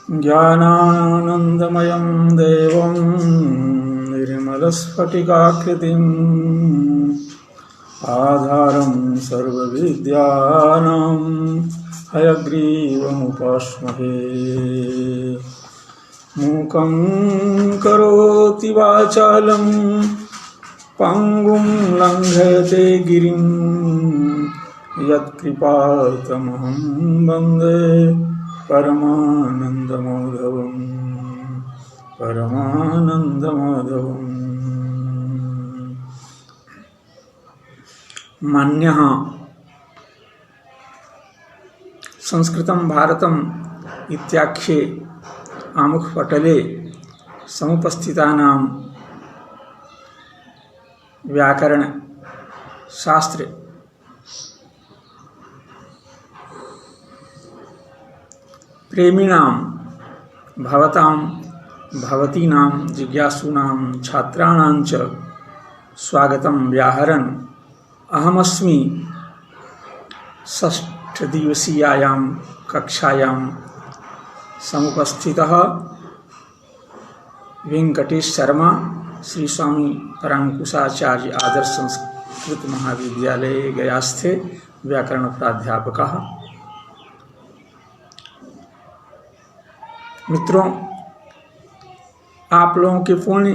ज्ञानानन्दमयं देवं निर्मलस्फटिकाकृतिम् आधारं सर्वविद्यानां हयग्रीवमुपास्महे। मूकं करोति वाचालं पङ्गुं लङ्घयते गिरिं यत्कृपातमहं वन्दे परमानन्दमाधवम्। मान्यः संस्कृतं भारतम् इत्याख्ये आमुखपटले समुपस्थितानां व्याकरण शास्त्र प्रेमिणां भवतां भवतीनां जिज्ञासूनां छात्राणां च स्वागतं व्याहरन् अहमस्मि षष्ठदिवसीयायां कक्षायां समुपस्थितः वेंकटेश शर्मा श्री स्वामी परांकुशाचार्य आदर्श संस्कृत महाविद्यालय गयास्थे व्याकरण प्राध्यापकः। मित्रों, आप लोगों के पुण्य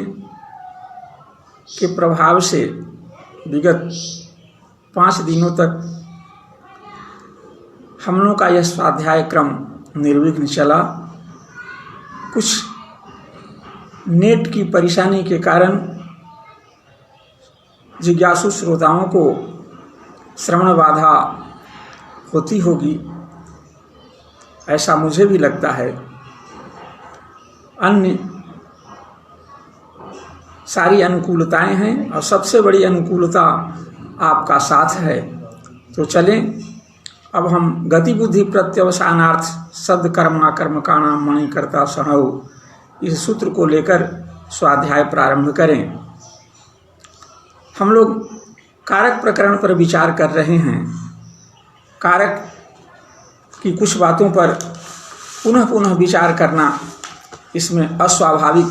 के प्रभाव से विगत 5 दिनों तक हम लोगों का यह स्वाध्याय क्रम निर्विघ्न चला। कुछ नेट की परेशानी के कारण जिज्ञासु श्रोताओं को श्रवण बाधा होती होगी, ऐसा मुझे भी लगता है। अन्य सारी अनुकूलताएं हैं और सबसे बड़ी अनुकूलता आपका साथ है। तो चलें, अब हम गति बुद्धि प्रत्यवसानार्थ शब्द कर्मा कर्मकाणाम मणिकर्ता सणौ इस सूत्र को लेकर स्वाध्याय प्रारंभ करें। हम लोग कारक प्रकरण पर विचार कर रहे हैं। कारक की कुछ बातों पर पुनः पुनः विचार करना इसमें अस्वाभाविक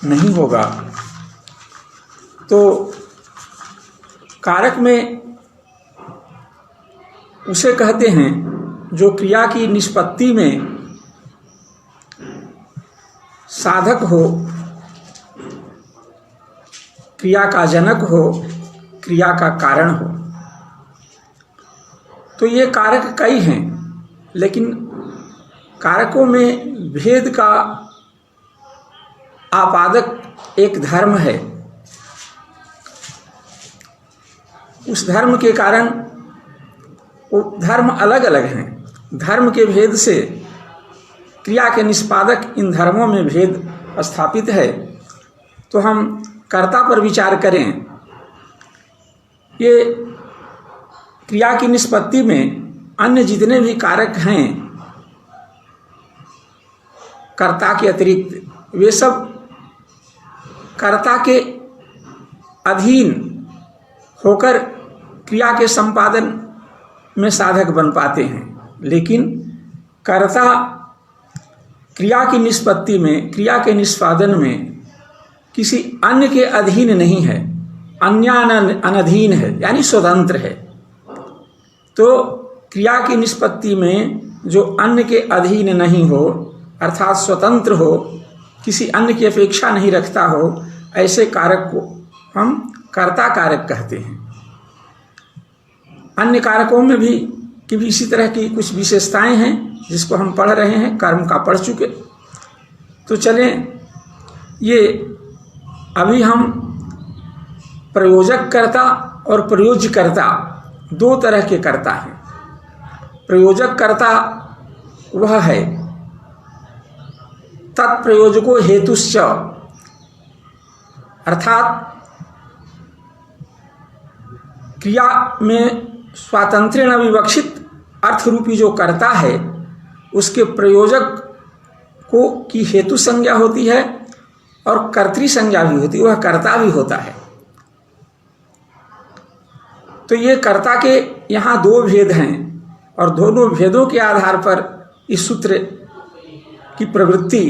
नहीं होगा। तो कारक में उसे कहते हैं जो क्रिया की निष्पत्ति में साधक हो, क्रिया का जनक हो, क्रिया का कारण हो। तो ये कारक कई हैं, लेकिन कारकों में भेद का आपादक एक धर्म है। उस धर्म के कारण वो धर्म अलग अलग हैं। धर्म के भेद से क्रिया के निष्पादक इन धर्मों में भेद स्थापित है। तो हम कर्ता पर विचार करें। ये क्रिया की निष्पत्ति में अन्य जितने भी कारक हैं कर्ता के अतिरिक्त, वे सब कर्ता के अधीन होकर क्रिया के संपादन में साधक बन पाते हैं। लेकिन कर्ता क्रिया की निष्पत्ति में, क्रिया के निष्पादन में किसी अन्य के अधीन नहीं है, अन्य अनधीन है, यानी स्वतंत्र है। तो क्रिया की निष्पत्ति में जो अन्य के अधीन नहीं हो, अर्थात स्वतंत्र हो, किसी अन्य की अपेक्षा नहीं रखता हो, ऐसे कारक को हम कर्ता कारक कहते हैं। अन्य कारकों में भी इसी तरह की कुछ विशेषताएं हैं जिसको हम पढ़ रहे हैं, कर्म का पढ़ चुके। तो चलें, ये अभी हम प्रयोजक कर्ता और प्रयोज्य कर्ता दो तरह के कर्ता हैं। प्रयोजक कर्ता वह है तत्प्रयोजको हेतुश्च, अर्थात क्रिया में स्वातंत्र्येण विवक्षित अर्थरूपी जो कर्ता है उसके प्रयोजक को की हेतु संज्ञा होती है और कर्तृ संज्ञा भी होती है, वह कर्ता भी होता है। तो ये कर्ता के यहाँ दो भेद हैं और दोनों भेदों के आधार पर इस सूत्र की प्रवृत्ति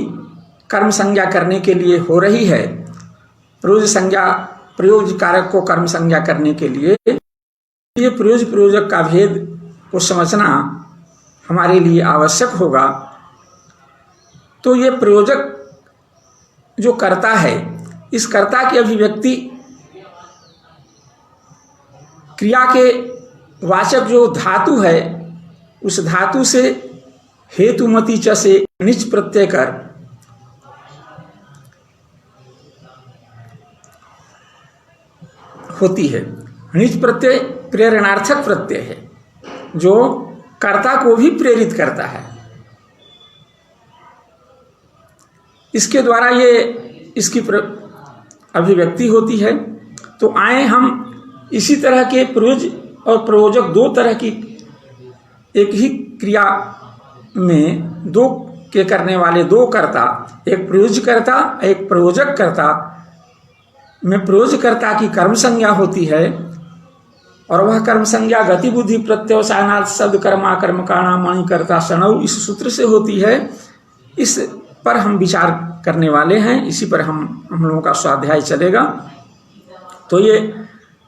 कर्म संज्ञा करने के लिए हो रही है, प्रयोज्य कारक को कर्म संज्ञा करने के लिए, ये प्रयोजक का भेद को समझना हमारे लिए आवश्यक होगा। तो ये प्रयोजक जो कर्ता है, इस कर्ता की अभिव्यक्ति क्रिया के वाचक जो धातु है, उस धातु से हेतुमती च से निच प्रत्यय कर होती है। निच प्रत्यय प्रेरणार्थक प्रत्यय है जो कर्ता को भी प्रेरित करता है। इसके द्वारा ये इसकी अभिव्यक्ति होती है। तो आए हम इसी तरह के प्रयोज और प्रयोजक, दो तरह की एक ही क्रिया में दो के करने वाले दो कर्ता, एक प्रयोजकर्ता एक प्रयोजक कर्ता में प्रयोजकर्ता की कर्म संज्ञा होती है और वह कर्म संज्ञा गति बुद्धि प्रत्यवसानार्थ शब्द कर्मा कर्म का नाम कर्ता शनौ इस सूत्र से होती है। इस पर हम विचार करने वाले हैं, इसी पर हम लोगों का स्वाध्याय चलेगा। तो ये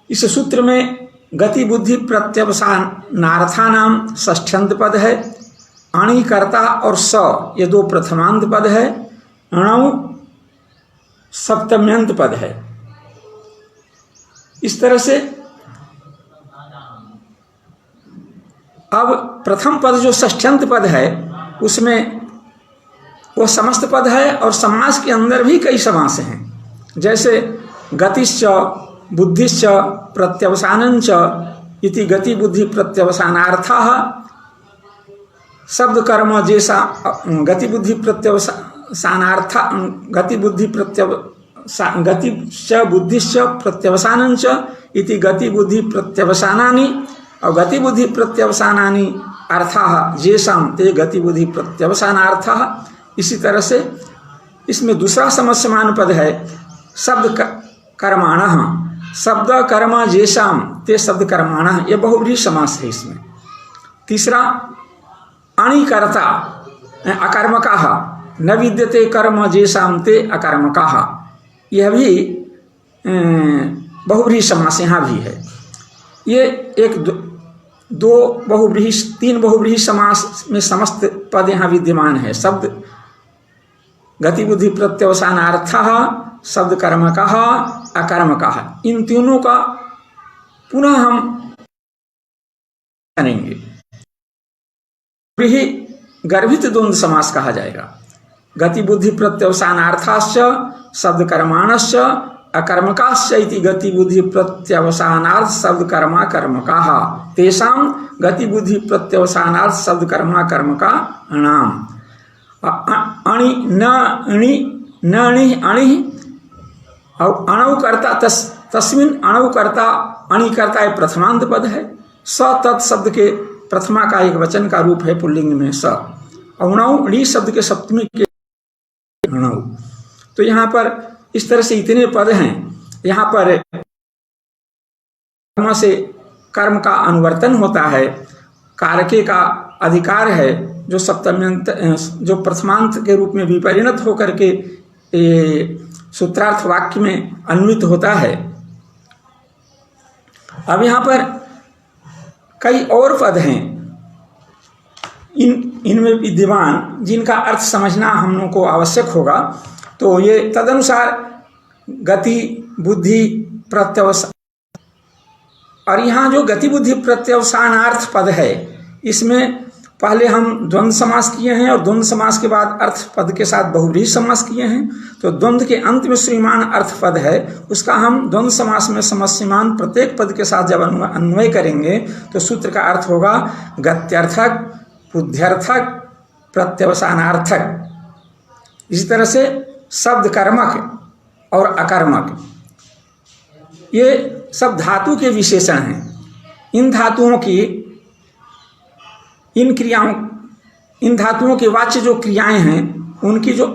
इस सूत्र में गति बुद्धि प्रत्यवसानार्था नाम षष्ठ्यंत पद है, अणि कर्ता और स ये दो प्रथमांत पद है, अणौ सप्तम्यंत पद है। इस तरह से अब प्रथम पद जो षष्ठ्यंत पद है उसमें वो समस्त पद है और समास के अंदर भी कई समास हैं, जैसे गतिश्च बुद्धिश्च प्रत्यवसानंच इति गति बुद्धि प्रत्यवसानार्थः शब्द कर्म जैसा गति बुद्धि प्रत्यवसानार्थ गति बुद्धिश्च प्रत्यवसानंच इति गति बुद्धि प्रत्यवसानानि और गति बुद्धि प्रत्यवसानानि अर्थाः जेषां ते गति बुद्धि प्रत्यवसानार्थः। इसी तरह से इसमें दूसरा समस्यमान पद है शब्द कर्माणः, शब्द कर्म जेषां ते शब्द कर्माणः, ये बहुव्रीहि समास है इसमें। तीसरा अणिकर्ता अकर्मकाः न विद्यते कर्म जेषां ते अकर्मकाः, यह भी बहुव्रीहि समास यहाँ भी है। ये एक दो बहुव्रीहि तीन बहुव्रीहि समास में समस्त पद यहाँ विद्यमान है। शब्द गति बुद्धि प्रत्यवसानार्थः शब्द कर्मकः अकर्मकः, इन तीनों का पुनः हम करेंगे। गर्भित द्वंद्व समास कहा जाएगा। गति बुद्धि प्रत्यवसानार्थाश्च शब्द कर्माणश्च अकर्मकाश्च इति गति बुद्धि प्रत्यवसानार्थ शब्द कर्मा कर्मकाः तेषां गति बुद्धि प्रत्यवसानार्थ शब्द कर्मा कर्मका नाम। अणि न अणि न अणि अणि और अणुकर्ता तस्मिन अणुकर्ता अणिकर्ता एक प्रथमांत पद है। स तत् शब्द के प्रथमा का एक वचन का रूप है पुल्लिंग में स। अणु णी शब्द के सप्तमी के अणु। तो यहाँ पर इस तरह से इतने पद हैं। यहाँ पर कर्म से कर्म का अनुवर्तन होता है, कारके का अधिकार है जो सप्तम्यंत जो प्रथमांत के रूप में विपरिणत होकर के सूत्रार्थ वाक्य में अन्वित होता है। अब यहाँ पर कई और पद हैं इनमें विद्यमान जिनका अर्थ समझना हम लोगों को आवश्यक होगा। तो ये तदनुसार गति बुद्धि प्रत्यवसान, और यहाँ जो गति बुद्धि प्रत्यवसानार्थ पद है इसमें पहले हम द्वंद्व समास किए हैं और द्वंद्व समास के बाद अर्थ पद के साथ बहुव्रीहि समास किए हैं। तो द्वंद्व के अंत में श्रीमान अर्थ पद है, उसका हम द्वंद्व समास में समस्यमान प्रत्येक पद के साथ जब अन्वय करेंगे तो सूत्र का अर्थ होगा गत्यर्थक बुद्ध्यर्थक प्रत्यवसानार्थक। इसी तरह से शब्द कर्मक और अकर्मक ये सब धातु के विशेषण हैं। इन धातुओं की इन धातुओं के वाच्य जो क्रियाएं हैं उनकी जो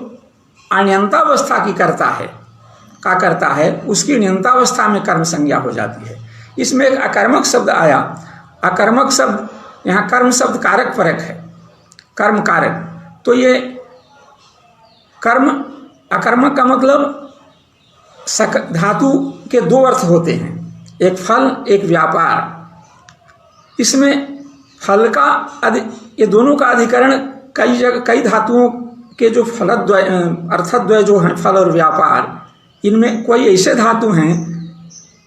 अण्यंतावस्था की करता है उसकी ण्यंतावस्था में कर्म संज्ञा हो जाती है। इसमें एक अकर्मक शब्द आया। अकर्मक शब्द यहाँ कर्म शब्द कारक परक है, कर्म कारक। तो ये कर्म अकर्मक का मतलब धातु के दो अर्थ होते हैं, एक फल एक व्यापार। इसमें फल का ये दोनों का अधिकरण कई धातुओं के जो फलद्वय अर्थद्वय जो हैं फल और व्यापार, इनमें कोई ऐसे धातु हैं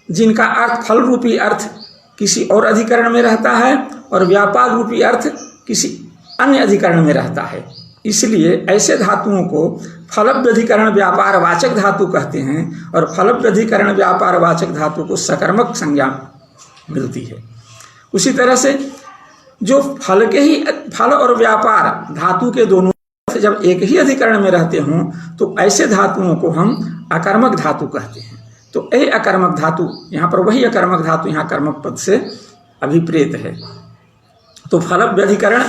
जिनका अर्थ फल रूपी अर्थ किसी और अधिकरण में रहता है और व्यापार रूपी अर्थ किसी अन्य अधिकरण में रहता है। इसलिए ऐसे धातुओं को फलव्यधिकरण व्यापार वाचक धातु कहते हैं और फलव्यधिकरण व्यापार वाचक धातु को सकर्मक संज्ञा मिलती है। उसी तरह से जो फल के ही फल और व्यापार धातु के दोनों जब एक ही अधिकरण में रहते हों तो ऐसे धातुओं को हम अकर्मक धातु कहते हैं। तो यही अकर्मक धातु यहाँ पर वही अकर्मक धातु यहाँ कर्मक पद से अभिप्रेत है। तो फलव्यधिकरण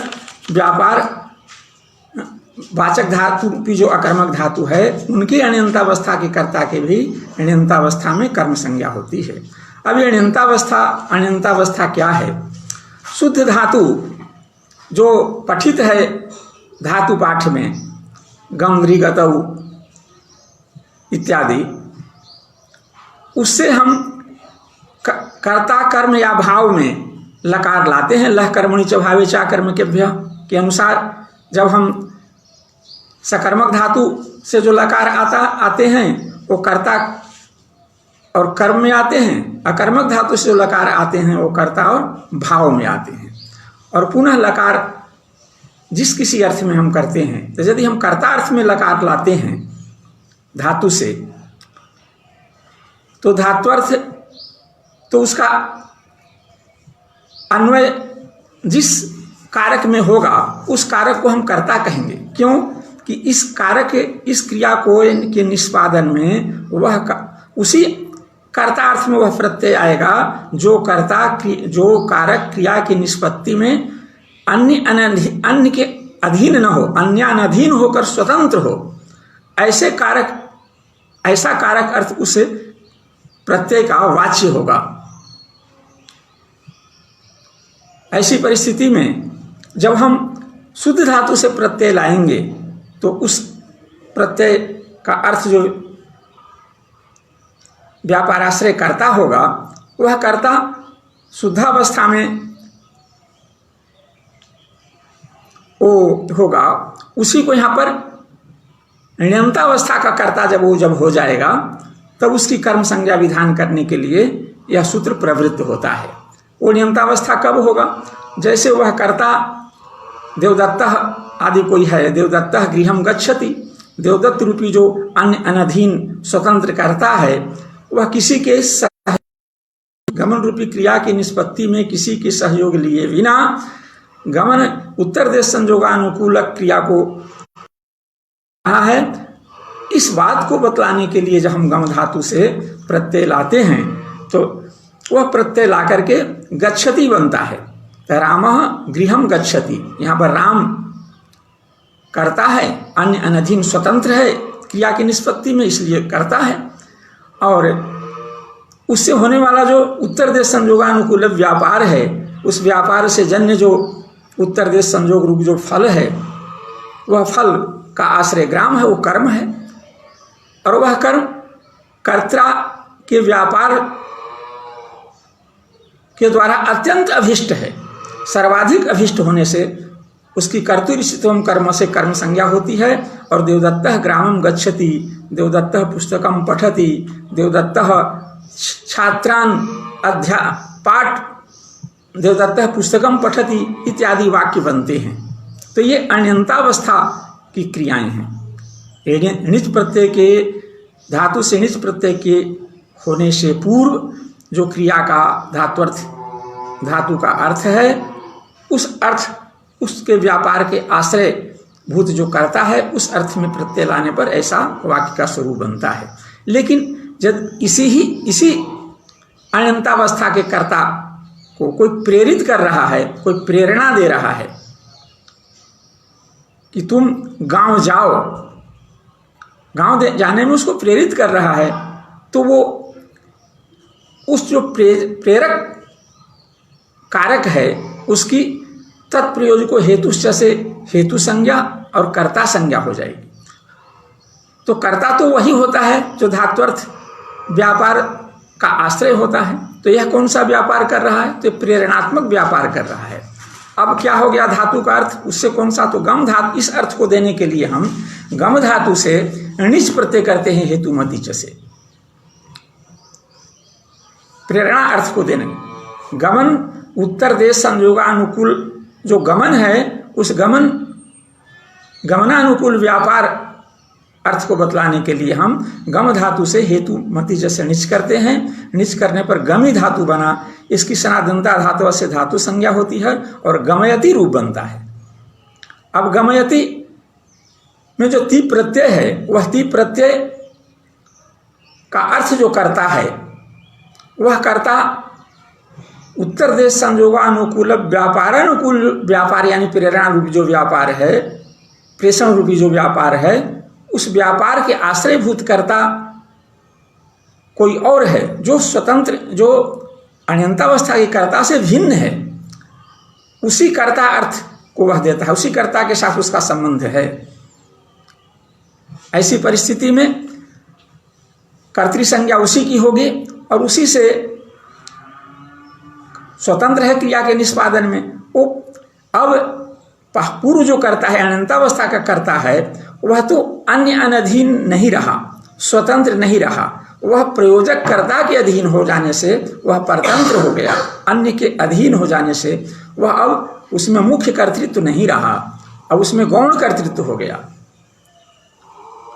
व्यापार वाचक धातु की जो अकर्मक धातु है उनकी अण्यन्तावस्था के कर्ता के भी अण्यन्तावस्था में कर्म संज्ञा होती है। अब ये अण्यन्तावस्था क्या है? शुद्ध धातु जो पठित है धातु पाठ में गम दृगतौ इत्यादि, उससे हम कर्ता कर्म या भाव में लकार लाते हैं। लह कर्मणि च भावे चा कर्मकेभ्यः के अनुसार जब हम सकर्मक धातु से जो लकार आते हैं वो कर्ता और कर्म में आते हैं, अकर्मक धातु से जो लकार आते हैं वो कर्ता और भाव में आते हैं। और पुनः लकार जिस किसी अर्थ में हम करते हैं, तो यदि हम कर्ता अर्थ में लकार लाते हैं धातु से, तो धात्वर्थ तो उसका अन्वय जिस कारक में होगा उस कारक को हम कर्ता कहेंगे। क्यों कि इस कारक इस क्रिया को के निष्पादन में वह उसी कर्ता अर्थ में वह प्रत्यय आएगा जो कारक क्रिया की निष्पत्ति में अन्य के अधीन न हो, अन्याधीन होकर स्वतंत्र हो। ऐसा कारक अर्थ उस प्रत्यय का वाच्य होगा। ऐसी परिस्थिति में जब हम शुद्ध धातु से प्रत्यय लाएंगे तो उस प्रत्यय का अर्थ जो व्यापाराश्रय कर्ता होगा वह कर्ता शुद्धावस्था में वो होगा, उसी को यहाँ पर ण्यन्तावस्था का कर्ता जब हो जाएगा तब उसकी कर्म संज्ञा विधान करने के लिए यह सूत्र प्रवृत्त होता है। वो ण्यन्तावस्था कब होगा? जैसे वह कर्ता देवदत्तः आदि कोई है, देवदत्तः गृहम गच्छति, देवदत्त रूपी जो अन्य अनधीन स्वतंत्र कर्ता है वह किसी के गमन रूपी क्रिया की निष्पत्ति में किसी के सहयोग लिए बिना गमन उत्तर देश संयोगानुकूल क्रिया को कहा है। इस बात को बतलाने के लिए जब हम गम धातु से प्रत्यय लाते हैं तो वह प्रत्यय ला करके गच्छति बनता है। रामः गृहम गच्छति, यहाँ पर राम करता है, अन्य अनधीन स्वतंत्र है क्रिया की निष्पत्ति में, इसलिए करता है। और उससे होने वाला जो उत्तर देश संयोगानुकूल व्यापार है, उस व्यापार से जन्य जो उत्तर देश संयोग रूप जो फल है वह फल का आश्रय ग्राम है, वो कर्म है। और वह कर्म कर्ता के व्यापार के द्वारा अत्यंत अभिष्ट है, सर्वाधिक अभिष्ट होने से उसकी कर्तुरिष्टत्वम कर्म से कर्म संज्ञा होती है। और देवदत्तः ग्रामम गच्छति, देवदत्तः पुस्तकम पठति, देवदत्तः छात्रान पाठ, देवदत्तः पुस्तकम पठति इत्यादि वाक्य बनते हैं। तो ये अण्यन्तावस्था की क्रियाएं हैं। निज प्रत्यय के धातु से निज प्रत्यय के होने से पूर्व जो क्रिया का धातु का अर्थ है उस अर्थ उसके व्यापार के आश्रय भूत जो करता है उस अर्थ में प्रत्यय लाने पर ऐसा वाक्य का स्वरूप बनता है। लेकिन जब इसी अण्यन्तावस्था के कर्ता को कोई प्रेरित कर रहा है, कोई प्रेरणा दे रहा है कि तुम गांव जाओ, गांव जाने में उसको प्रेरित कर रहा है, तो वो उस जो प्रेरक कारक है उसकी तत्प्रयोजको हेतुश्च से हेतु संज्ञा और कर्ता संज्ञा हो जाएगी। तो कर्ता तो वही होता है जो धात्वर्थ व्यापार का आश्रय होता है। तो यह कौन सा व्यापार कर रहा है? तो प्रेरणात्मक व्यापार कर रहा है। अब क्या हो गया धातु का अर्थ? उससे कौन सा? तो गम धातु। इस अर्थ को देने के लिए हम गम धातु से णिच प्रत्यय करते हैं हेतुमती च से, प्रेरणा अर्थ को देने। गमन उत्तर देश संयोगानुकूल जो गमन है, उस गमनानुकूल व्यापार अर्थ को बतलाने के लिए हम गम धातु से हेतु मति जैसे निच करते हैं। निच करने पर गमी धातु बना। इसकी सनातनता धातु से धातु संज्ञा होती है और गमयति रूप बनता है। अब गमयति में जो ती प्रत्यय है, वह ती प्रत्यय का अर्थ जो करता है, वह कर्ता उत्तर देश संयोगानुकूल व्यापारानुकूल व्यापार यानी प्रेरणा रूपी जो व्यापार है, प्रेषण रूपी जो व्यापार है, उस व्यापार के आश्रयभूत कर्ता कोई और है जो स्वतंत्र, जो अनंतावस्था के कर्ता से भिन्न है। उसी कर्ता अर्थ को वह देता है, उसी कर्ता के साथ उसका संबंध है। ऐसी परिस्थिति में कर्तृसंज्ञा उसी की होगी और उसी से स्वतंत्र है क्रिया के निष्पादन में। वो अब पूर्व जो करता है, अनंतावस्था का करता है, वह तो अन्य अनधीन नहीं रहा, स्वतंत्र नहीं रहा। वह प्रयोजक कर्ता के अधीन हो जाने से वह परतंत्र हो गया। अन्य के अधीन हो जाने से वह अब उसमें मुख्य कर्तृत्व नहीं रहा, अब उसमें गौण कर्तृत्व हो गया।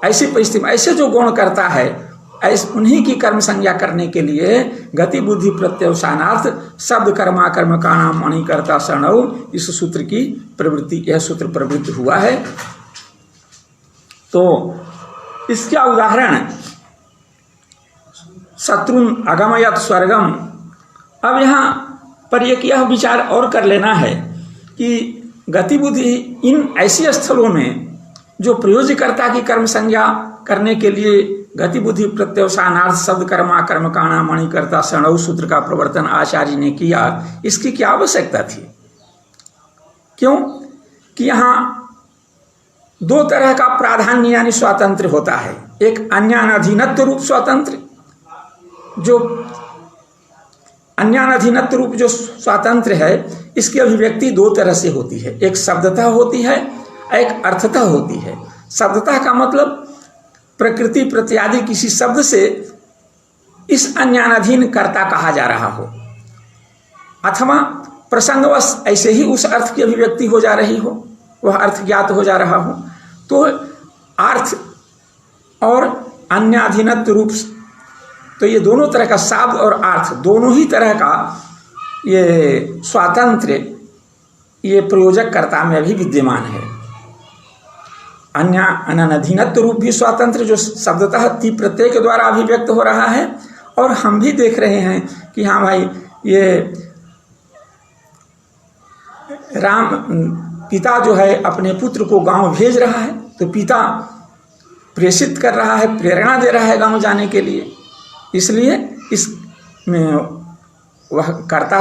ऐसी परिस्थिति में ऐसे जो गौण करता है, ऐसे उन्हीं की कर्म संज्ञा करने के लिए गति बुद्धि प्रत्यवसानार्थ शब्द कर्माकर्म का नाम मणिकर्ता शरणौ, इस सूत्र की प्रवृत्ति, यह सूत्र प्रवृत्त हुआ है। तो इसका उदाहरण शत्रुन अगमयत स्वर्गम। अब यहाँ पर एक यह विचार और कर लेना है कि गति बुद्धि इन ऐसे स्थलों में जो प्रयोजकर्ता की कर्म संज्ञा करने के लिए गति बुद्धि प्रत्यवसानार्थ शब्द कर्मा कर्म काणा मणिकर्ता शरणौ सूत्र का प्रवर्तन आचार्य ने किया, इसकी क्या आवश्यकता थी? क्यों कि यहाँ दो तरह का प्राधान्य यानी स्वातंत्र होता है। एक अन्यानाधीनत्व रूप स्वातंत्र, जो अन्यानाधीनत्व रूप जो स्वातंत्र है, इसकी अभिव्यक्ति दो तरह से होती है। एक शब्दतः होती है, एक अर्थतः होती है। शब्दतः का मतलब प्रकृति प्रत्यादि किसी शब्द से इस अन्यानाधीन कर्ता कहा जा रहा हो, अथवा प्रसंगवश ऐसे ही उस अर्थ की अभिव्यक्ति हो जा रही हो, वह अर्थ ज्ञात हो जा रहा हो। तो अर्थ और अन्याधीनत्व रूप, तो ये दोनों तरह का शब्द और अर्थ, दोनों ही तरह का ये स्वातंत्र ये प्रयोजक कर्ता में भी विद्यमान है। अन्य अनधीनत्व रूप भी स्वातंत्र जो शब्दतः ती प्रत्यय के द्वारा अभिव्यक्त हो रहा है। और हम भी देख रहे हैं कि हाँ भाई, ये राम पिता जो है अपने पुत्र को गांव भेज रहा है, तो पिता प्रेषित कर रहा है, प्रेरणा दे रहा है गांव जाने के लिए। इसलिए इसमें वह कर्ता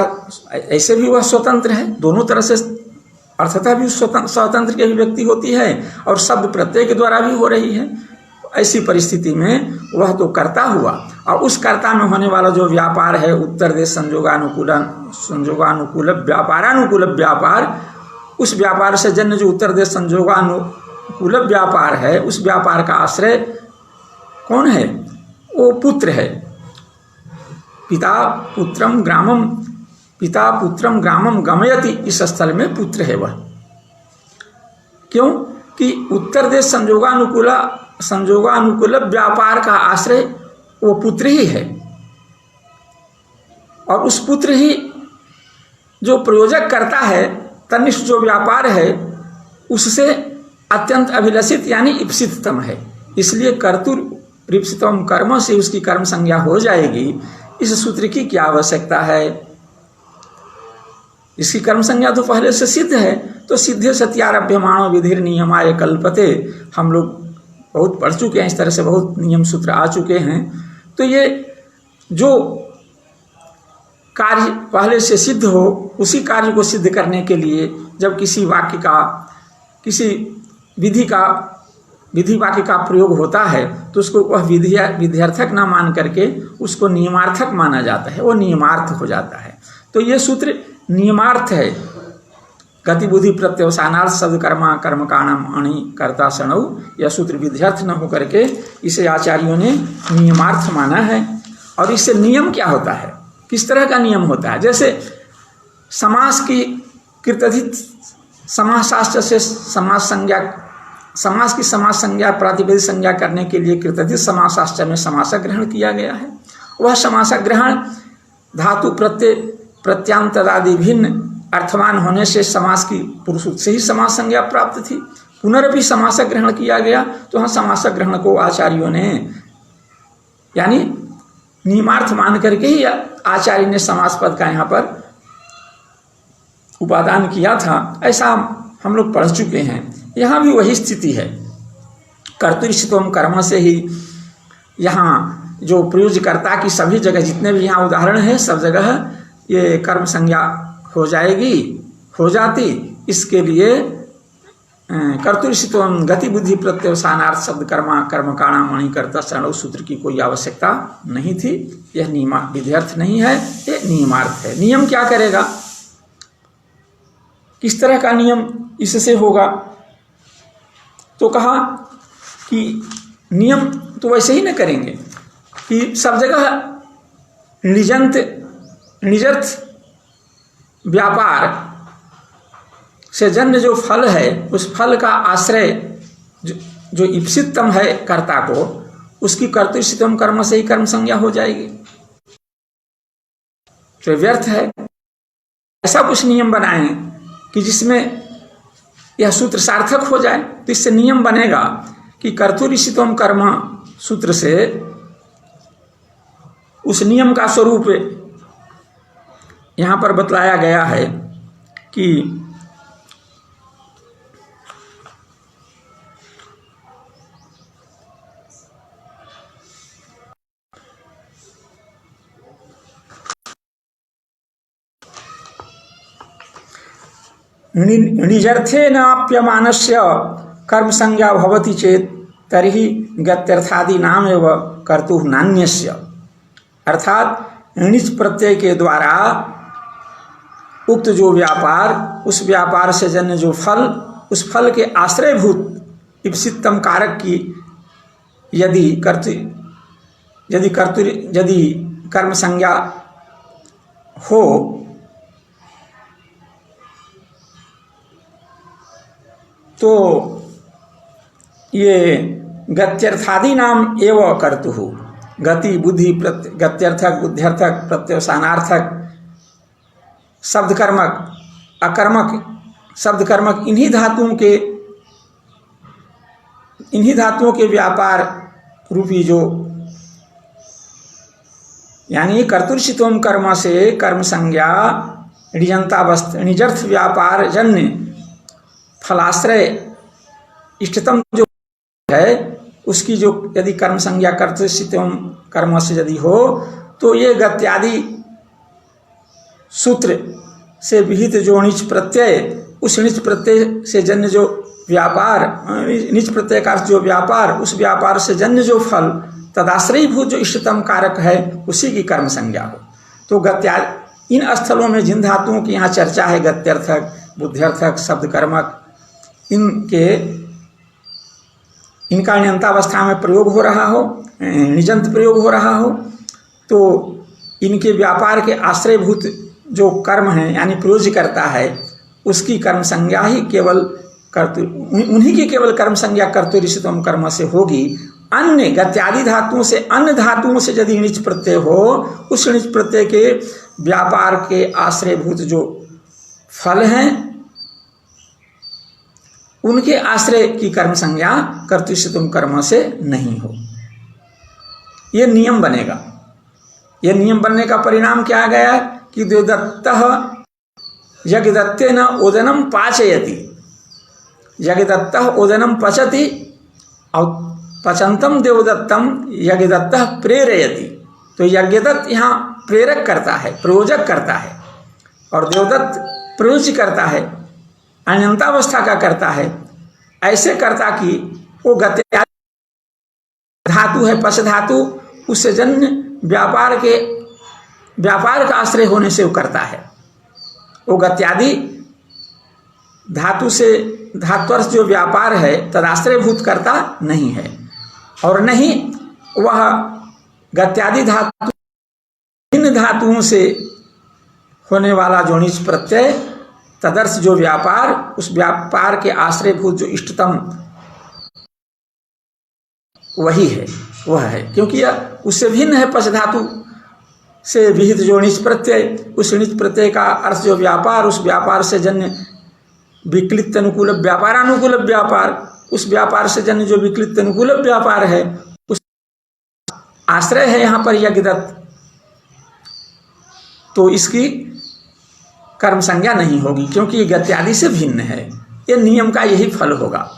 ऐसे भी वह स्वतंत्र है, दोनों तरह से अर्थतः भी स्वतंत्र की अभिव्यक्ति होती है और शब्द प्रत्यय के द्वारा भी हो रही है। ऐसी परिस्थिति में वह तो कर्ता हुआ, और उस कर्ता में होने वाला जो व्यापार है उत्तर देश संयोगानुकूल व्यापारानुकूल व्यापार, उस व्यापार से जन्य जो उत्तर देश संयोगानुकूल व्यापार है, उस व्यापार का आश्रय कौन है? वो पुत्र है। पिता पुत्रम ग्रामम गमयति, इस स्थल में पुत्र है वह। क्यों कि उत्तर देश संयोगानुकूल व्यापार का आश्रय वो पुत्र ही है, और उस पुत्र ही जो प्रयोजक करता है, तनिष्ठ जो व्यापार है, उससे अत्यंत अभिलषित यानी इप्सिततम है। इसलिए कर्तुरिप्सितम कर्म से उसकी कर्म संज्ञा हो जाएगी। इस सूत्र की क्या आवश्यकता है? इसकी कर्म संज्ञा तो पहले से सिद्ध है। तो सिद्धे सत्यारभ्यमाणो विधिर नियमाय कल्पते, हम लोग बहुत पढ़ चुके हैं, इस तरह से बहुत नियम सूत्र आ चुके हैं। तो ये जो कार्य पहले से सिद्ध हो, उसी कार्य को सिद्ध करने के लिए जब किसी वाक्य का, किसी विधि का विधि वाक्य का प्रयोग होता है तो उसको वह विध्यर्थक ना मान करके उसको नियमार्थक माना जाता है, वो नियमार्थ हो जाता है। तो ये सूत्र नियमार्थ है। गति बुद्धि प्रत्यवसानार्थ शब्द कर्मा कर्म काणम अणि कर्ता सणौ, यह सूत्र विध्यर्थ न होकर के इसे आचार्यों ने नियमार्थ माना है। और इससे नियम क्या होता है, किस तरह का नियम होता है? जैसे समास की कृतधित समास शास्त्र से समास संज्ञा, समास की समास संज्ञा प्रातिपदिक संज्ञा करने के लिए कृतधित समास शास्त्र में समासक ग्रहण किया गया है। वह समासक ग्रहण धातु प्रत्यय प्रत्यांतरादि भिन्न अर्थवान होने से समास की पुरुष से ही समास संज्ञा प्राप्त थी। पुनरपि समासक ग्रहण किया गया तो हाँ, समासक ग्रहण को आचार्यों ने यानी नियमार्थ मान करके ही आचार्य ने समास पद का यहाँ पर उपादान किया था, ऐसा हम लोग पढ़ चुके हैं। यहाँ भी वही स्थिति है। कर्तृत्वम कर्म से ही यहाँ जो प्रयोजकर्ता की सभी जगह जितने भी यहाँ उदाहरण है सब जगह ये कर्म संज्ञा हो जाएगी, हो जाती। इसके लिए कर्तृत्वम गति बुद्धि प्रत्यवसानार्थ शब्द कर्मा कर्म काणा मणि कर्ता सणौ सूत्र की कोई आवश्यकता नहीं थी। यह नियमा विध्यर्थ नहीं है, ये नियमार्थ है। नियम क्या करेगा, किस तरह का नियम इससे होगा? तो कहा कि नियम तो वैसे ही न करेंगे कि सब जगह निजर्थ व्यापार से जन्य जो फल है उस फल का आश्रय जो इप्सितम है कर्ता को, उसकी कर्तृत्वम कर्म से ही कर्म संज्ञा हो जाएगी, तो व्यर्थ है। ऐसा कुछ नियम बनाएं कि जिसमें यह सूत्र सार्थक हो जाए। तो इससे नियम बनेगा कि कर्तुरिषितम कर्म सूत्र से उस नियम का स्वरूप यहाँ पर बतलाया गया है कि निजर्थेनाप्यमानस्य कर्म संज्ञा भवति चेत तर्हि गत्यर्थादि नाम एवं कर्तुः नान्यस्य, अर्थात निज प्रत्यय के द्वारा उक्त जो व्यापार, उस व्यापार से जन्य जो फल, उस फल के आश्रयभूत इप्सितम कारक की यदि कर्म संज्ञा हो तो ये गत्यर्थादि नाम एवं कर्तुः, गति बुद्धि गत्यर्थक बुद्ध्यर्थक प्रत्यवसानार्थक शब्द कर्मक अकर्मक शब्द कर्मक इन्हीं धातुओं के व्यापार रूपी जो यानी कर्तृत्वम कर्म से कर्म संज्ञा निजर्थ व्यापार जन्य फलाश्रय इष्टतम जो है उसकी जो यदि कर्म संज्ञा कर्तृत्वम कर्म से यदि हो तो ये गत्यादि सूत्र से विहित जो निच प्रत्यय, उस निच प्रत्यय से जन्य जो व्यापार, निच प्रत्यय का जो व्यापार, उस व्यापार से जन्य जो फल तदाश्रयीभूत जो इष्टतम कारक है उसी की कर्म संज्ञा हो। तो गत्यादि इन स्थलों में जिन धातुओं की यहाँ चर्चा है, गत्यर्थक बुद्ध्यर्थक शब्द कर्मक, इनका नियंतावस्था में प्रयोग हो रहा हो, निजंत प्रयोग हो रहा हो, तो इनके व्यापार के आश्रयभूत जो कर्म है यानी प्रयोज्य करता है उसकी कर्म संज्ञा ही केवल उन्हीं की केवल कर्म संज्ञा कर्तृत्वम कर्म से होगी। अन्य गत्यादि धातुओं से, अन्य धातुओं से यदि निच प्रत्यय हो, उस निच प्रत्यय के व्यापार के आश्रयभूत जो फल हैं उनके आश्रय की कर्म संज्ञा कर्तृत्वम कर्म से नहीं हो। यह नियम बनेगा। यह नियम बनने का परिणाम क्या गया कि देवदत्तः यज्ञदत्तेन ओदनम पाचयति, यज्ञदत्तः ओदनम पचति और पचंतम देवदत्तम यज्ञदत्तः प्रेरयति। तो यज्ञदत्त यहाँ प्रेरक करता है, प्रयोजक करता है, और देवदत्त प्रयोज्य करता है, अनंतावस्था का करता है। ऐसे करता कि वो गत्यादि धातु है, पश धातु, उससे जन्य व्यापार का आश्रय होने से वो करता है। वो गत्यादि धातु से धात्वर्ष जो व्यापार है तदाश्रयभूत करता नहीं है, और नहीं वह गत्यादि धातु भिन्न धातुओं से होने वाला जो निज प्रत्यय तदर्श जो व्यापार, उस व्यापार के आश्रयभूत जो इष्टतम वही है, वह है, क्योंकि यह उससे भिन्न है। पश धातु से विहित जो निज प्रत्यय, उस निज प्रत्यय का अर्थ जो व्यापार, उस व्यापार से जन्य विक्लित अनुकूल व्यापारानुकूल व्यापार, उस व्यापार से जन्य जो विक्लित अनुकूल व्यापार है, उस आश्रय है यहाँ पर यज्ञदत्त, तो इसकी कर्म संज्ञा नहीं होगी, क्योंकि ये गत्यादि से भिन्न है। ये नियम का यही फल होगा।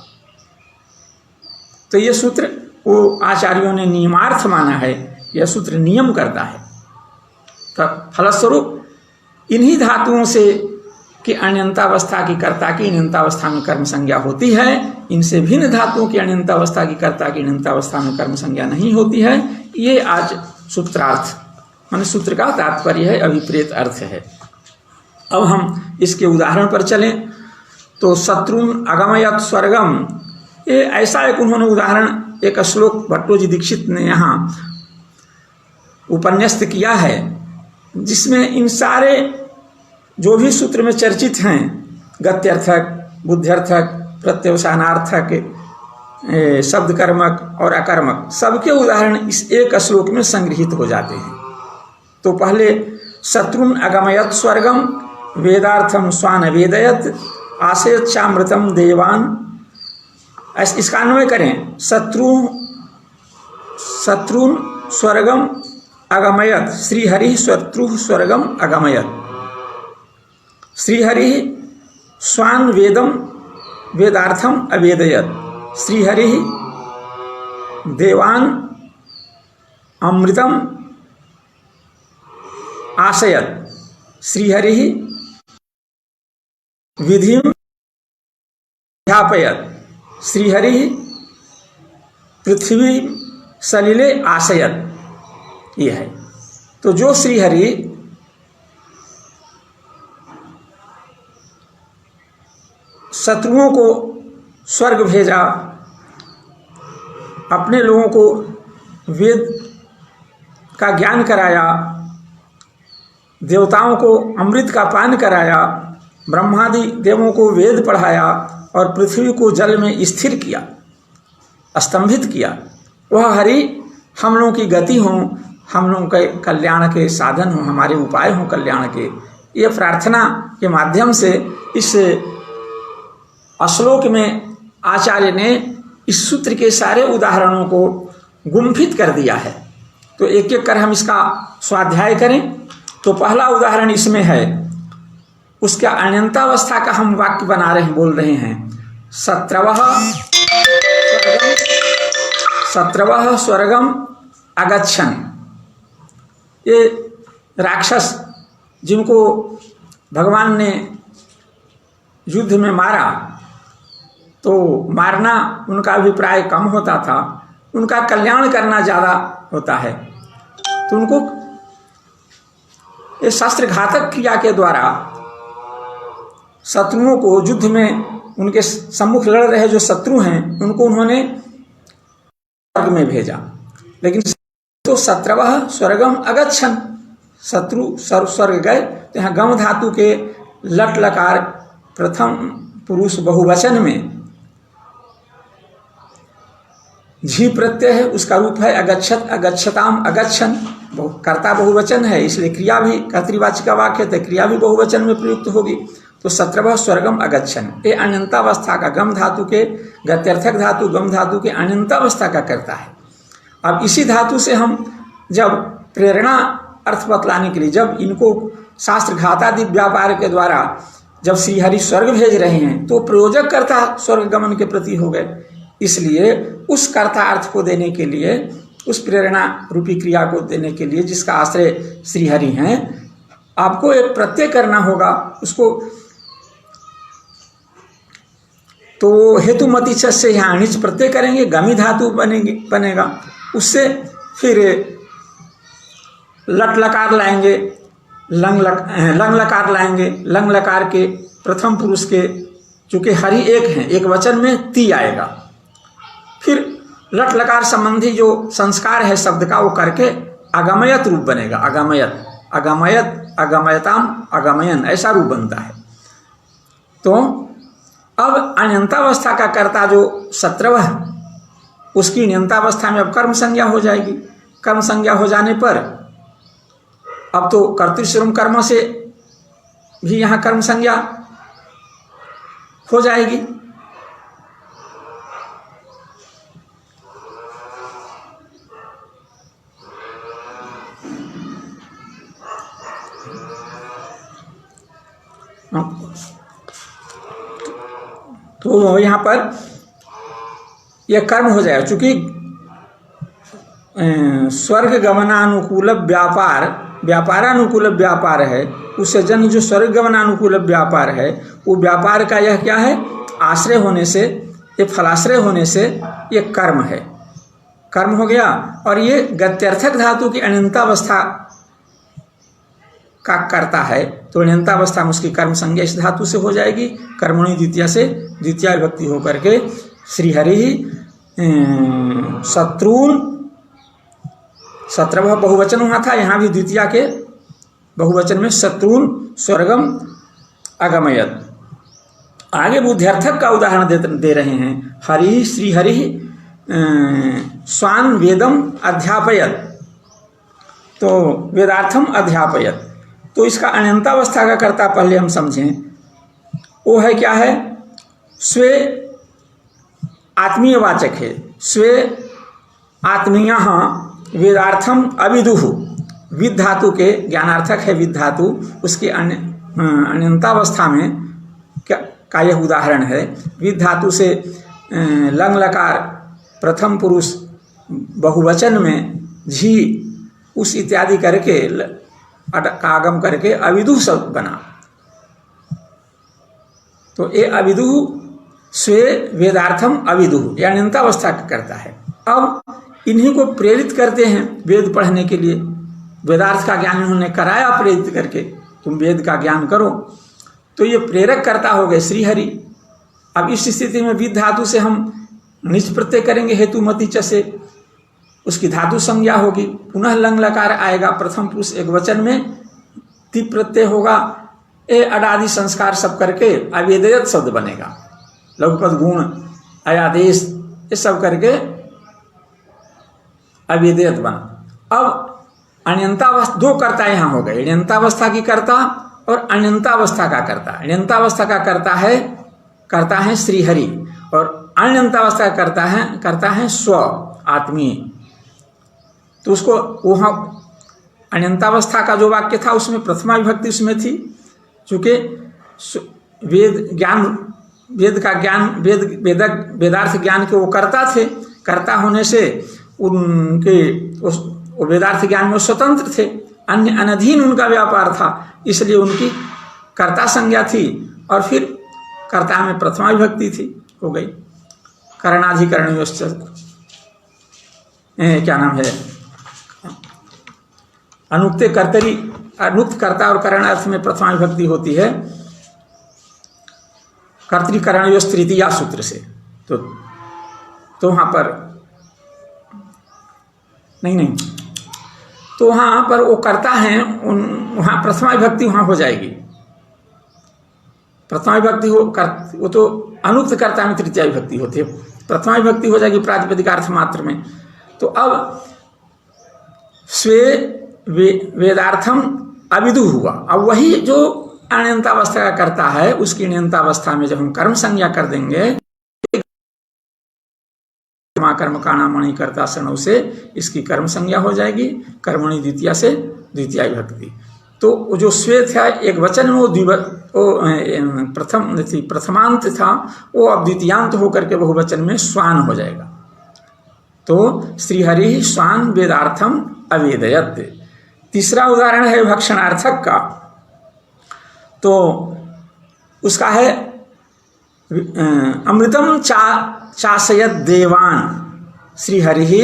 तो ये सूत्र वो आचार्यों ने नियमार्थ माना है, यह सूत्र नियम करता है। तो फलस्वरूप इन्हीं धातुओं से कि अण्यन्तावस्था की कर्ता की अण्यन्तावस्था में कर्म संज्ञा होती है, इनसे भिन्न धातुओं की अण्यन्तावस्था की कर्ता की अण्यन्तावस्था में कर्म संज्ञा नहीं होती है। ये आज सूत्रार्थ माने सूत्र का तात्पर्य है, अभिप्रेत अर्थ है। अब हम इसके उदाहरण पर चलें तो शत्रुन अगमयत स्वर्गम, ये ऐसा एक उन्होंने उदाहरण, एक श्लोक भट्टोजी दीक्षित ने यहाँ उपन्यस्त किया है, जिसमें इन सारे जो भी सूत्र में चर्चित हैं, गत्यर्थक, बुद्ध्यर्थक, प्रत्यवसानार्थक, शब्द कर्मक और अकर्मक, सबके उदाहरण इस एक श्लोक में संग्रहित हो जाते हैं। तो पहले शत्रुन अगमयत स्वर्गम वेदार्थम स्वान वेदयत आशयत चामृतम देवान, इसका अन्वय करें। शत्रुन स्वर्गम अगमयत श्रीहरि शत्रु स्वर्गम अगमयत, श्रीहरि स्वान वेदम वेदार्थम अवेदयत, श्रीहरि देवान अमृतम आशयत, श्रीहरि विधिम ध्यापयत, श्रीहरि पृथ्वी सलिले आशयत। यह है। तो जो श्रीहरि शत्रुओं को स्वर्ग भेजा, अपने लोगों को वेद का ज्ञान कराया, देवताओं को अमृत का पान कराया, ब्रह्मादि देवों को वेद पढ़ाया और पृथ्वी को जल में स्थिर किया, स्तंभित किया, वह हरि हम लोगों की गति हो, हम लोगों के कल्याण के साधन हो, हमारे उपाय हो कल्याण के। ये प्रार्थना के माध्यम से इस श्लोक में आचार्य ने इस सूत्र के सारे उदाहरणों को गुम्फित कर दिया है। तो एक एक कर हम इसका स्वाध्याय करें। तो पहला उदाहरण इसमें है, उसका अण्यन्तावस्था का हम वाक्य बना रहे हैं, बोल रहे हैं। शत्रवः स्वर्गम अगच्छन्, ये राक्षस जिनको भगवान ने युद्ध में मारा, तो मारना उनका अभिप्राय कम होता था, उनका कल्याण करना ज़्यादा होता है। तो उनको ये शास्त्र घातक क्रिया के द्वारा शत्रुओं को युद्ध में उनके सम्मुख लड़ रहे जो शत्रु हैं उनको उन्होंने स्वर्ग में भेजा। लेकिन तो शत्रवः स्वर्गम अगच्छन्, शत्रु स्वर्ग गए। तो यहाँ गम धातु के लट लकार प्रथम पुरुष बहुवचन में झी प्रत्यय है, उसका रूप है अगच्छत, अगच्छताम, अगच्छन्। कर्ता बहुवचन है, इसलिए क्रिया भी कर्तृवाचिका वाक्य है, क्रिया भी बहुवचन में प्रयुक्त होगी। तो शत्रवः स्वर्गम अगच्छन्, ये अण्यन्तावस्था का गम धातु के गत्यर्थक धातु गम धातु के अण्यन्तावस्था का करता है। अब इसी धातु से हम जब प्रेरणा अर्थ बतलाने के लिए, जब इनको शास्त्र घातादि व्यापार के द्वारा जब श्रीहरि स्वर्ग भेज रहे हैं, तो प्रयोजक कर्ता स्वर्ग गमन के प्रति हो गए। इसलिए उस कर्ता अर्थ को देने के लिए, उस प्रेरणा रूपी क्रिया को देने के लिए जिसका आश्रय श्रीहरि हैं, आपको एक प्रत्यय करना होगा। उसको तो हेतुमती च से यहाँ णिच प्रत्यय करेंगे, गमी धातु बनेगा। उससे फिर लट लकार लाएंगे, लंग लकार लाएंगे। लंग लकार के प्रथम पुरुष के चूंकि हरि एक हैं, एक वचन में ती आएगा। फिर लट लकार संबंधी जो संस्कार है शब्द का वो करके अगमयत रूप बनेगा। अगमयत, अगमयत, अगमयताम, अगमयन, ऐसा रूप बनता है। तो अब अण्यंतावस्था का कर्ता जो 17वां, उसकी ण्यंतावस्था में अब कर्म संज्ञा हो जाएगी। कर्म संज्ञा हो जाने पर अब तो कर्तृश्रम कर्म से भी यहाँ कर्म संज्ञा हो जाएगी। तो यहाँ पर यह कर्म हो जाएगा। चूंकि स्वर्ग गमनानुकूल व्यापार, व्यापारानुकूल व्यापार है, उससे जन्य जो स्वर्ग गमनानुकूल व्यापार है, वो व्यापार का यह क्या है, आश्रय होने से, ये फलाश्रय होने से ये कर्म है, कर्म हो गया। और ये गत्यर्थक धातु की अनंतावस्था का करता है, तो अनंतावस्था में उसकी कर्म संज्ञा इस धातु से हो जाएगी। कर्मणि द्वितीया से द्वितीया विभक्ति होकर के श्रीहरि शत्रुन, 17वां बहुवचन वहाँ था, यहाँ भी द्वितीया के बहुवचन में शत्रुन स्वर्गम अगमयत। आगे बुद्ध्यर्थक का उदाहरण दे रहे हैं। हरि श्रीहरि स्वान वेदम अध्यापयत, तो वेदार्थम अध्यापयत। तो इसका अनंतावस्था का कर्ता पहले हम समझें, वो है क्या है, स्वे आत्मीय वाचक है। स्वे आत्मीय वेदार्थम अविदुः, विद धातु के ज्ञानार्थक है विद धातु, उसकी अनंतावस्था में का यह उदाहरण है। विद धातु से लंग लकार प्रथम पुरुष बहुवचन में झी उस इत्यादि करके आगम करके अविदुः शब्द बना। तो ये अविदुः स्वे वेदार्थम अविदुः, यह अनंतावस्था करता है। अब इन्हीं को प्रेरित करते हैं वेद पढ़ने के लिए। वेदार्थ का ज्ञान इन्होंने कराया प्रेरित करके, तुम वेद का ज्ञान करो। तो ये प्रेरक कर्ता हो गए श्रीहरि। अब इस स्थिति में विद धातु से हम निज प्रत्यय करेंगे हेतुमती च से, उसकी धातु संज्ञा होगी। पुनः लंग लकार आएगा प्रथम पुरुष एक वचन में, ति प्रत्यय होगा, ए अडादि संस्कार सब करके अवेदयत शब्द बनेगा। लघुपद गुण अयादेश ये सब करके अवेदयत बना। अब अण्यंतावस्था, दो कर्ता यहाँ हो गए, अण्यंतावस्था की कर्ता और अण्यंतावस्था का कर्ता। अण्यंतावस्था का कर्ता है श्रीहरि, और अण्यंतावस्था का कर्ता है स्व आत्मीय। तो उसको वहाँ अण्यंतावस्था का जो वाक्य था उसमें प्रथमा विभक्ति उसमें थी, चूँकि वेद ज्ञान, वेद का ज्ञान, वेदार्थ ज्ञान के वो कर्ता थे। कर्ता होने से उनके उस वेदार्थ ज्ञान में स्वतंत्र थे, अन्य अनधीन उनका व्यापार था, इसलिए उनकी कर्ता संज्ञा थी। और फिर कर्ता में प्रथमा विभक्ति थी, हो गई। करणाधिकरण क्या नाम है, अनुक्ते कर्तरी, अनुक्त कर्ता और करणार्थ में प्रथमा विभक्ति होती है कर्तृकरणयोस् तृतीया सूत्र से। तो वहाँ पर नहीं, तो वहाँ पर वो कर्ता हैं, वहाँ प्रथमा विभक्ति वहाँ हो जाएगी। प्रथमा विभक्ति वो तो अनुक्त कर्ता में तृतीया विभक्ति होती है, प्रथमा विभक्ति हो जाएगी प्रातिपदिकार्थ मात्र में। तो अब स्वे वेदार्थम अविदुः हुआ। अब वही जो अण्यंतावस्था का करता है, उसकी अण्यंतावस्था में जब हम कर्म संज्ञा कर देंगे, कर्म काणामणि कर्ता सणव से इसकी कर्म संज्ञा हो जाएगी। कर्मणि द्वितीया से द्वितीया विभक्ति। तो जो स्वे था एक वचन में वो प्रथमांत था, वो अब द्वितीयांत होकर के बहुवचन में स्वान हो जाएगा। तो श्रीहरि स्वान वेदार्थम अवेदयत। तीसरा उदाहरण है भक्षणार्थक का, तो उसका है अमृतम चाशयत देवान, श्री हरि ही,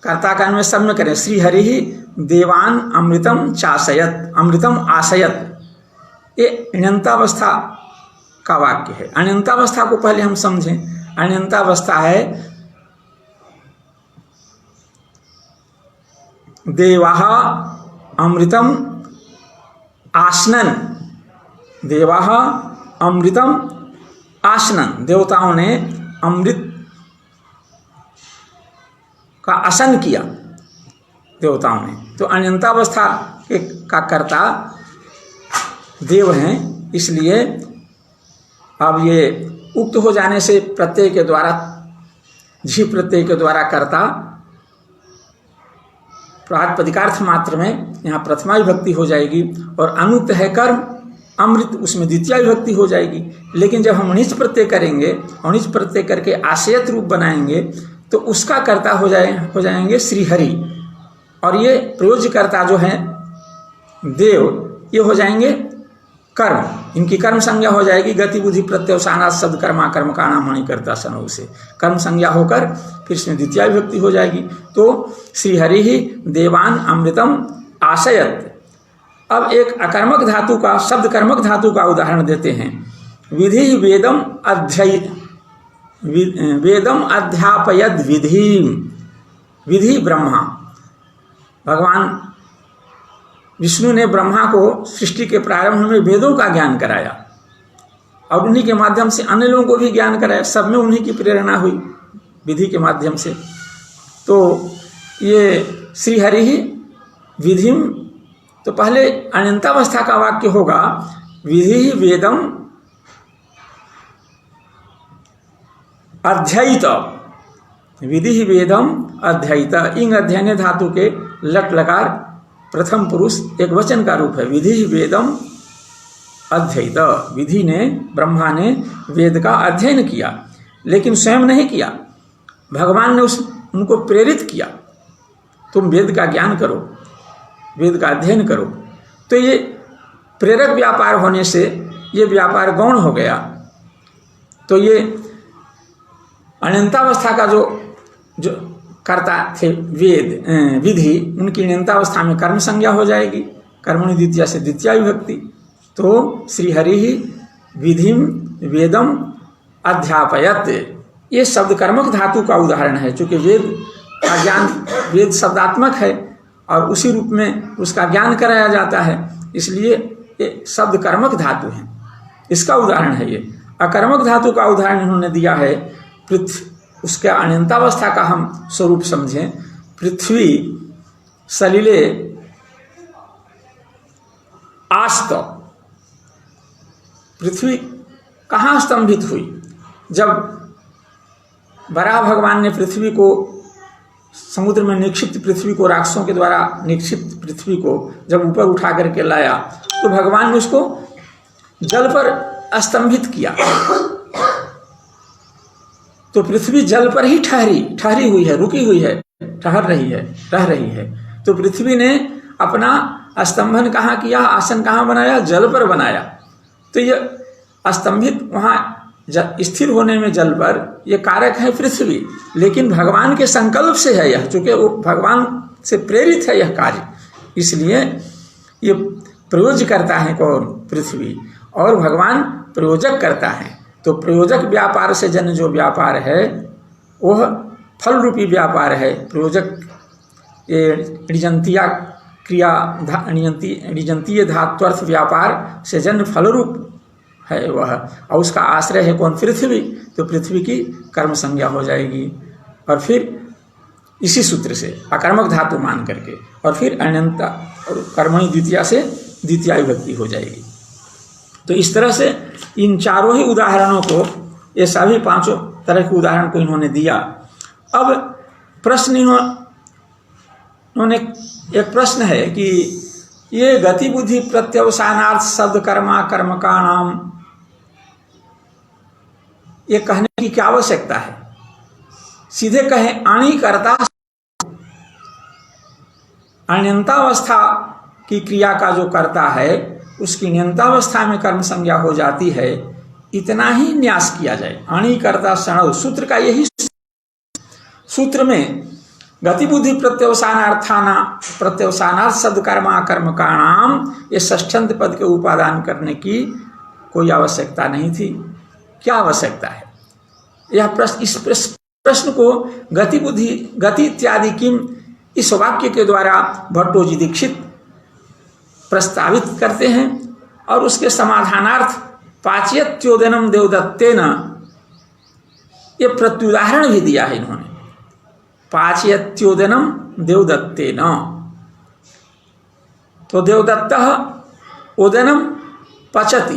कर्ता का अन्वय सब में करें, श्री हरि ही देवान अमृतम चाशयत, अमृतम आशयत, ये अनंतावस्था का वाक्य है। अनंतावस्था को पहले हम समझें। अनंतावस्था है देवाः अमृतम आसनन, देवाः अमृतम आसनन, देवताओं ने अमृत का आसन किया, देवताओं ने। तो अनंतावस्था का कर्ता देव हैं, इसलिए अब ये उक्त हो जाने से प्रत्यय के द्वारा, झी प्रत्यय के द्वारा कर्ता प्रातिपदिकार्थ मात्र में यहाँ प्रथमा विभक्ति हो जाएगी, और अनुक्त है कर्म अमृत, उसमें द्वितीय विभक्ति हो जाएगी। लेकिन जब हम अनिच प्रत्यय करेंगे, अनिच प्रत्यय करके आशयत रूप बनाएंगे, तो उसका कर्ता हो जाएंगे श्रीहरि, और ये प्रयोज्यकर्ता जो हैं देव, ये हो जाएंगे कर्म, इनकी कर्म संज्ञा हो जाएगी गति बुद्धि प्रत्यवसानात् शब्द कर्मा कर्म का नाम हानि करता सनो से कर्म संज्ञा होकर फिर इसमें द्वितीय विभक्ति हो जाएगी। तो श्रीहरि ही देवान अमृतम आशयत। अब एक अकर्मक धातु का, शब्द कर्मक धातु का उदाहरण देते हैं। विधि वेदम वेदम अध्यापयद विधि, विधि ब्रह्मा, भगवान विष्णु ने ब्रह्मा को सृष्टि के प्रारंभ में वेदों का ज्ञान कराया, और उन्हीं के माध्यम से अन्य लोगों को भी ज्ञान कराया, सब में उन्हीं की प्रेरणा हुई विधि के माध्यम से। तो ये श्रीहरि ही विधिम, तो पहले अनंतावस्था का वाक्य होगा विधि वेदम अध्ययित, विधि वेदम अध्ययित, इंग अध्ययन धातु के लट लकार प्रथम पुरुष एक वचन का रूप है। विधि वेदम अध्ययित, विधि ने, ब्रह्मा ने वेद का अध्ययन किया, लेकिन स्वयं नहीं किया, भगवान ने उनको प्रेरित किया, तुम वेद का ज्ञान करो, वेद का अध्ययन करो। तो ये प्रेरक व्यापार होने से ये व्यापार गौण हो गया। तो ये अनंतावस्था का जो कर्ता थे वेद विधि, उनकी अनंतावस्था में कर्म संज्ञा हो जाएगी, कर्मणि द्वितीया से द्वितीय विभक्ति। तो श्रीहरि ही विधिम वेदम अध्यापयत, ये शब्द कर्मक धातु का उदाहरण है। चूँकि वेद का ज्ञान, वेद शब्दात्मक है और उसी रूप में उसका ज्ञान कराया जाता है, इसलिए ये शब्द कर्मक धातु है, इसका उदाहरण है ये। अकर्मक धातु का उदाहरण इन्होंने दिया है पृथ्वी, उसके अनंतावस्था का हम स्वरूप समझें। पृथ्वी सलिले आस्त, पृथ्वी कहाँ स्तंभित हुई? जब वराह भगवान ने पृथ्वी को समुद्र में निक्षिप्त पृथ्वी को, राक्षसों के द्वारा निक्षिप्त पृथ्वी को जब ऊपर उठा करके लाया, तो भगवान ने उसको जल पर स्तंभित किया, तो पृथ्वी जल पर ही ठहरी हुई है, रुकी हुई है, ठहर रही है, रह रही है। तो पृथ्वी ने अपना स्तंभन कहाँ किया, आसन कहाँ बनाया? जल पर बनाया। तो ये स्तंभित वहाँ स्थिर होने में जल पर ये कारक है पृथ्वी, लेकिन भगवान के संकल्प से है यह, चूँकि वो भगवान से प्रेरित है यह कार्य, इसलिए ये प्रयोज्य करता है कौन? पृथ्वी, और भगवान प्रयोजक करता है। तो प्रयोजक व्यापार से जन्य जो व्यापार है वह फल रूपी व्यापार है। प्रयोजक ये ऋजंतीय क्रिया, ऋजंतीय धात्वर्थ व्यापार से जन्य फल रूप है वह, और उसका आश्रय है कौन? पृथ्वी। तो पृथ्वी की कर्म संज्ञा हो जाएगी, और फिर इसी सूत्र से अकर्मक धातु मान करके, और फिर अनंत और कर्मणि द्वितीया से द्वितीय विभक्ति हो जाएगी। तो इस तरह से इन चारों ही उदाहरणों को, ये सभी पांचों तरह के उदाहरण को इन्होंने दिया। अब प्रश्न इन्होंने एक प्रश्न है कि ये गति बुद्धि प्रत्यवसानार्थ शब्द कर्मा कर्म का नाम, ये कहने की क्या आवश्यकता है? सीधे कहें अणि कर्ता, अनंतावस्था की क्रिया का जो कर्ता है उसकी नियंतावस्था में कर्म संज्ञा हो जाती है, इतना ही न्यास किया जाए। अणि कर्ता सणव सूत्र का यही सूत्र में गति बुद्धि प्रत्यवसानार्थ सदकर्मा कर्मकाणाम ये षष्ठंत पद के उपादान करने की कोई आवश्यकता नहीं थी। क्या आवश्यकता है? यह प्रश्न, इस प्रश्न को गति बुद्धि गति इत्यादि किम इस वाक्य के द्वारा भट्टोजी दीक्षित प्रस्तावित करते हैं और उसके समाधानार्थ पाचयत्योदनम देवदत्तेन ये प्रत्युदाहरण भी दिया है इन्होंने। पाचयत्योदनम देवदत्तेन, तो देवदत्तः ओदनम पचति,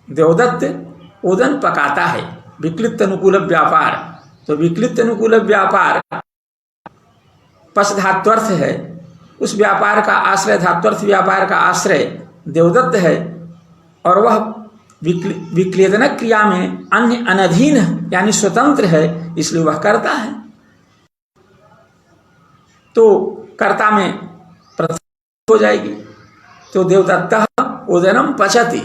देवदत्त ओदन पकाता है। विक्लिप्त अनुकूल व्यापार, तो विक्लिप्त अनुकूल व्यापार पच धात्वर्थ है, उस व्यापार का आश्रय, धात्वर्थ व्यापार का आश्रय देवदत्त है और वह विक्लेदन क्रिया में अन्य अनधीन यानी स्वतंत्र है, इसलिए वह करता है। तो कर्ता में प्रथम हो जाएगी। तो देवदत्तः ओदनम पचति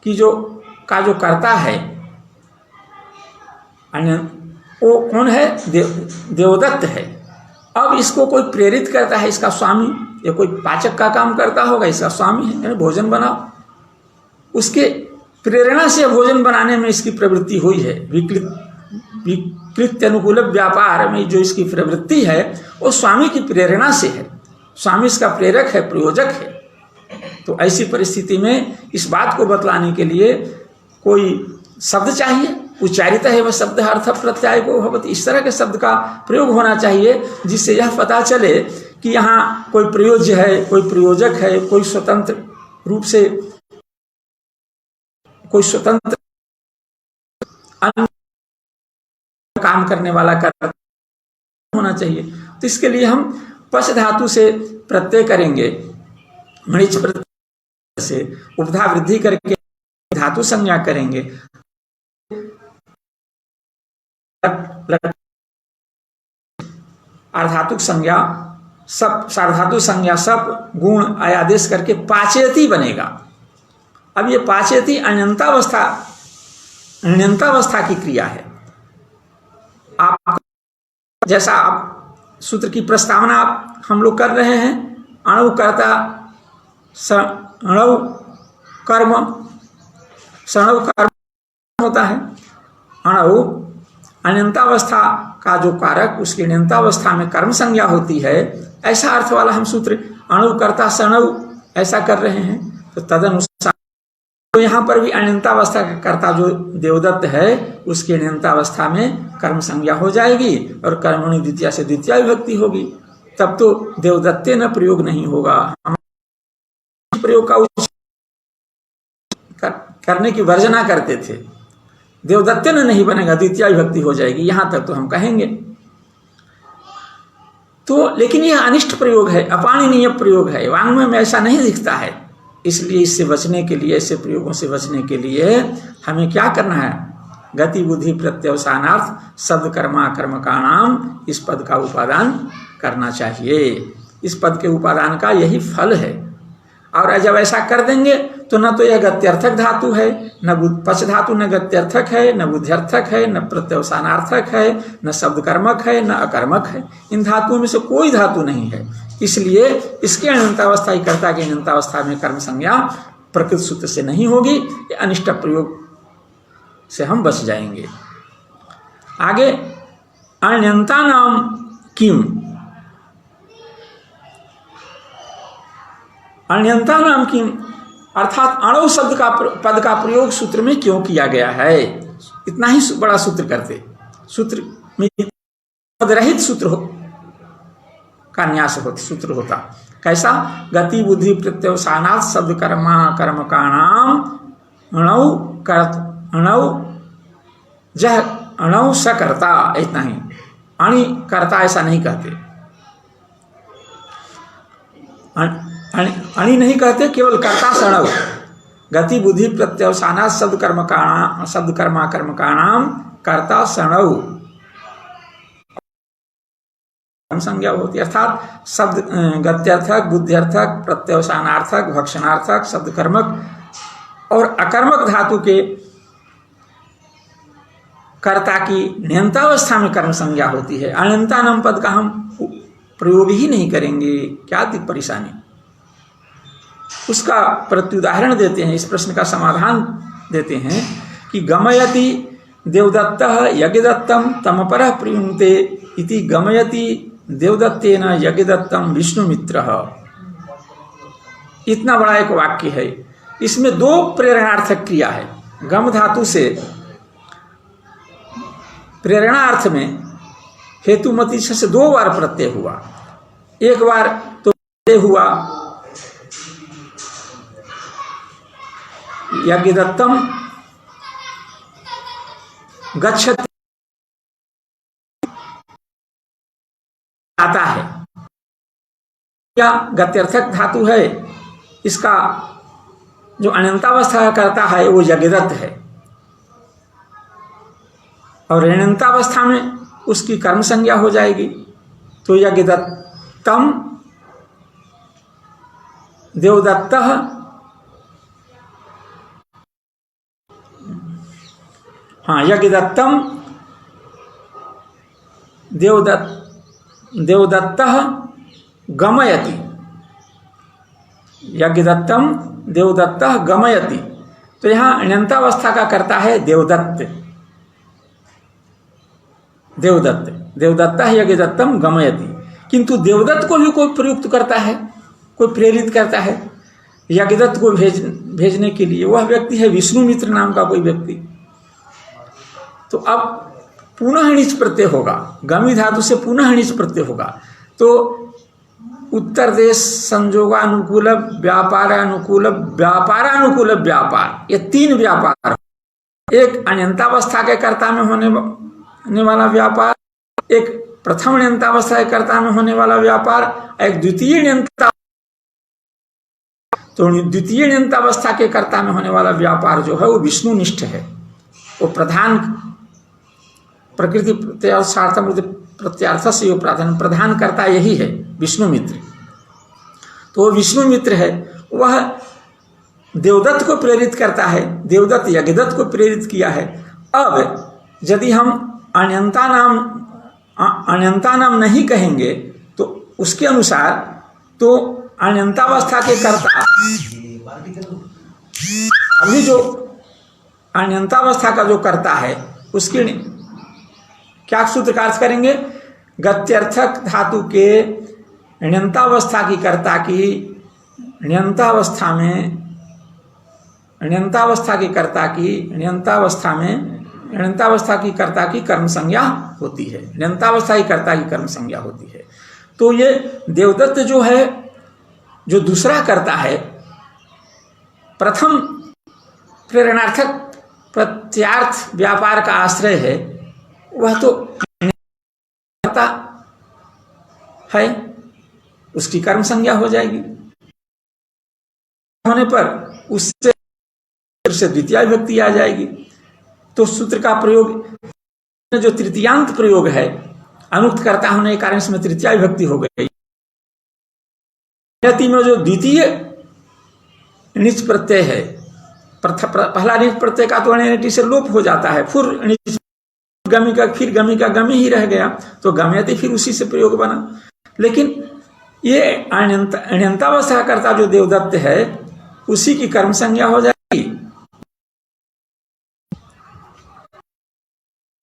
की जो करता है वो कौन है? देवदत्त है। अब इसको कोई प्रेरित करता है, इसका स्वामी, या कोई पाचक का काम करता होगा, इसका स्वामी है, यानी भोजन बनाओ। उसके प्रेरणा से भोजन बनाने में इसकी प्रवृत्ति हुई है। विकृत अनुकूल व्यापार में जो इसकी प्रवृत्ति है वो स्वामी की प्रेरणा से है। स्वामी इसका प्रेरक है, प्रयोजक है। तो ऐसी परिस्थिति में इस बात को बतलाने के लिए कोई शब्द चाहिए। उच्चारित है वह शब्द अर्थ प्रत्यय को भवति, इस तरह के शब्द का प्रयोग होना चाहिए जिससे यह पता चले कि यहाँ कोई प्रयोज्य है, कोई प्रयोजक है, कोई स्वतंत्र रूप से कोई स्वतंत्र काम करने वाला कर होना चाहिए। तो इसके लिए हम पच धातु से प्रत्यय करेंगे, मणिच प्रत्यय से उपधा वृद्धि करके धातु संज्ञा करेंगे। अर्धातुक संज्ञा सब, सार्वधातु संज्ञा सब गुण आयादेश करके पाचयति बनेगा। अब ये पाचयति अण्यंतावस्था की क्रिया है। आप जैसा आप सूत्र की प्रस्तावना आप हम लोग कर रहे हैं, अणु कर्ता सणव कर्म, सणव कर्म होता है। अणु अनंतावस्था का जो कारक, उसकी अनंतावस्था में कर्म संज्ञा होती है, ऐसा अर्थ वाला हम सूत्र अणु कर्ता सणव ऐसा कर रहे हैं। तो तदनुसार तो यहाँ पर भी अनंतावस्था का कर्ता जो देवदत्त है उसकी अनंतावस्था में कर्म संज्ञा हो जाएगी और कर्मणि द्वितीया से द्वितीया विभक्ति होगी। तब तो देवदत्ते न प्रयोग नहीं होगा। हम प्रयोग का करने की वर्जना करते थे, देवदत्ते न नहीं बनेगा, द्वितीया विभक्ति हो जाएगी, यहां तक तो हम कहेंगे। तो लेकिन यह अनिष्ट प्रयोग है, अपाणनीय प्रयोग है, वाङ्मय में ऐसा नहीं दिखता है। इसलिए इससे बचने के लिए, ऐसे प्रयोगों से बचने के लिए हमें क्या करना है? गति बुद्धि प्रत्यवसानार्थ शब्द कर्मा कर्मकाणाम, इस पद का उपादान करना चाहिए। इस पद के उपादान का यही फल है। और जब ऐसा कर देंगे तो न तो यह गत्यर्थक धातु है, न पच धातु, न गत्यर्थक है, न बुद्ध्यर्थक है, न प्रत्यवसानार्थक है, न शब्द कर्मक है, न अकर्मक है। इन धातुओं में से कोई धातु नहीं है। इसलिए इसके अनंतावस्था ही कर्ता की अनंतावस्था में कर्म संज्ञा प्रकृत सूत्र से नहीं होगी। ये अनिष्ट प्रयोग से हम बच जाएंगे। आगे अण्यंता नाम किम, अण्यंता नाम किम अर्थात अणु शब्द का पद का प्रयोग सूत्र में क्यों किया गया है? इतना ही बड़ा सूत्र करते, सूत्र में पद रहित सूत्र हो का न्यास सूत्र होता। कैसा? गति बुद्धि प्रत्यवसानात् शब्द कर्मा कर्मकाणाम अणौ कर्त अणौ जह अणौ स कर्ता, इतना ही। अणि कर्ता ऐसा नहीं कहते, अणि नहीं कहते, केवल कर्ता सणव। गति बुद्धि प्रत्यवसानात् शब्द कर्मा कर्मकाणाम कर्ता सणव। कर्म संज्ञा होती है। अर्थात शब्द गत्यर्थक, बुद्ध्यर्थक, प्रत्यवसानार्थक, भक्षणार्थक, शब्द कर्मक और अकर्मक धातु के कर्ता की नियंतावस्था में कर्म संज्ञा होती है। अनियंता नाम पद का हम प्रयोग ही नहीं करेंगे, क्या दिक परेशानी। उसका प्रत्युदाहरण देते हैं, इस प्रश्न का समाधान देते हैं कि गमयति देवदत्तः यज्ञदत्तम तमपरः प्रयुङ्क्ते इति गमयति देवदत्तेन यज्ञदत्तम विष्णुमित्रः। इतना बड़ा एक वाक्य है, इसमें दो प्रेरणार्थक क्रिया है। गम धातु से प्रेरणार्थ में हेतुमति से दो बार प्रत्यय हुआ। एक बार तो हुआ यज्ञदत्तम गच्छति आता है, क्या गत्यर्थक धातु है, इसका जो अनंतावस्था करता है वो यज्ञदत्त है और ऋणंतावस्था में उसकी कर्म संज्ञा हो जाएगी। तो यज्ञदत्तम देवदत्तः, हाँ यज्ञदत्तम देवदत्तः गमयति, यज्ञदत्तम देवदत्तः गमयति। तो यहाँ अनंतावस्था का करता है देवदत्त, देवदत्त यज्ञदत्तम गमयति। किंतु देवदत्त को भी कोई प्रयुक्त करता है, कोई प्रेरित करता है यज्ञदत्त को भेजने के लिए, वह व्यक्ति है विष्णुमित्र नाम का कोई व्यक्ति। तो अब पुनः णिच प्रत्यय होगा, गमी धातु से पुनः णिच प्रत्यय होगा। तो उत्तर देश संजोगानुकूल व्यापारानुकूल व्यापारानुकूल व्यापार, ये तीन व्यापार, एक अनंतावस्था के कर्ता में होने वाला व्यापार, एक प्रथम अनंतावस्था के कर्ता में होने वाला व्यापार, एक द्वितीय अनंता, तो द्वितीय अनंतावस्था के कर्ता में होने वाला व्यापार जो है वो विष्णुनिष्ठ है। वो प्रधान प्रकृति प्रत्यार्थ से यो प्रधान करता यही है विष्णुमित्र। तो वो विष्णुमित्र है, वह देवदत्त को प्रेरित करता है, देवदत्त यज्ञदत्त को प्रेरित किया है। अब यदि हम अनंता नाम नहीं कहेंगे तो उसके अनुसार तो अनंतावस्था के कर्ता, अभी जो अनंतावस्था का जो कर्ता है उसके क्या सूत्र का अर्थ करेंगे, गत्यर्थक धातु के अनंतावस्था की कर्ता की अनंतावस्था की कर्ता की कर्म संज्ञा होती है, अनंतावस्था की कर्ता की कर्म संज्ञा होती है। तो ये देवदत्त जो है, जो दूसरा कर्ता है, प्रथम प्रेरणार्थक प्रत्यार्थ व्यापार का आश्रय है, वह तो कर्ता है, उसकी कर्म संज्ञा हो जाएगी। होने पर उससे द्वितीय विभक्ति आ जाएगी। तो सूत्र का प्रयोग जो तृतीयांत प्रयोग है, अनुक्त कर्ता होने के कारण इसमें तृतीय विभक्ति हो गई। में जो द्वितीय णिच प्रत्यय है, पहला णिच प्रत्यय का तो अनिटी से लोप हो जाता है, फिर गमी का फिर गमी का गमी ही रह गया, तो गम्यति फिर उसी से प्रयोग बना। लेकिन ये अनंतावस्था कर्ता जो देवदत्त है उसी की कर्म संज्ञा हो जाएगी,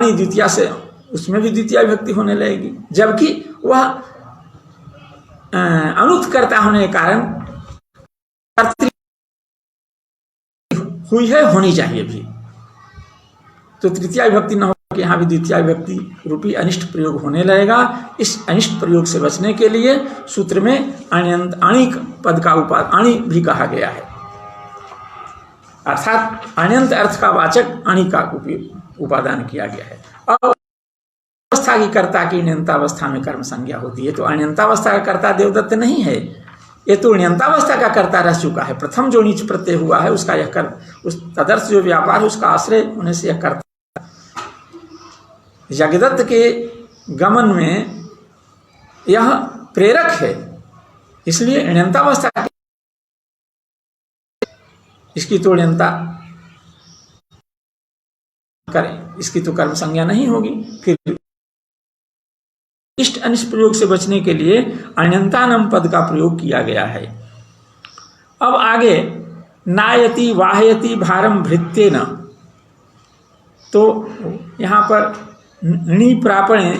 द्वितीय से उसमें भी द्वितीय विभक्ति होने लगेगी, जबकि वह अनुक्त कर्ता होने के कारण हुई है, होनी चाहिए भी। तो तृतीय विभक्ति न हो कि यहाँ भी द्वितीय विभक्ति रूपी अनिष्ट प्रयोग होने लगेगा। इस अनिष्ट प्रयोग से बचने के लिए सूत्र में अणिक पद का अणि भी कहा गया है, अर्थात अनंत अर्थ का वाचक अणि का उपादान किया गया है। और अवस्था की कर्ता की अनंतावस्था में कर्म संज्ञा होती है। तो अनंतावस्था का कर्ता देवदत्त नहीं है, ये तो अनंतावस्था का कर्ता रह चुका है। प्रथम जो नीच प्रत्यय हुआ है उसका यह कर्म, उस तदर्थ जो व्यापार है उसका आश्रय होने से यह कर्ता। यज्ञदत्त के गमन में यह प्रेरक है, इसलिए ण्यंतावस्था इसकी तो ण्यंता करें, इसकी तो कर्म संज्ञा नहीं होगी। फिर इष्ट अनिष्ट प्रयोग से बचने के लिए अण्यंतानम पद का प्रयोग किया गया है। अब आगे नायति वाहयति भारम भृत्येन, तो यहाँ पर णी प्रापणे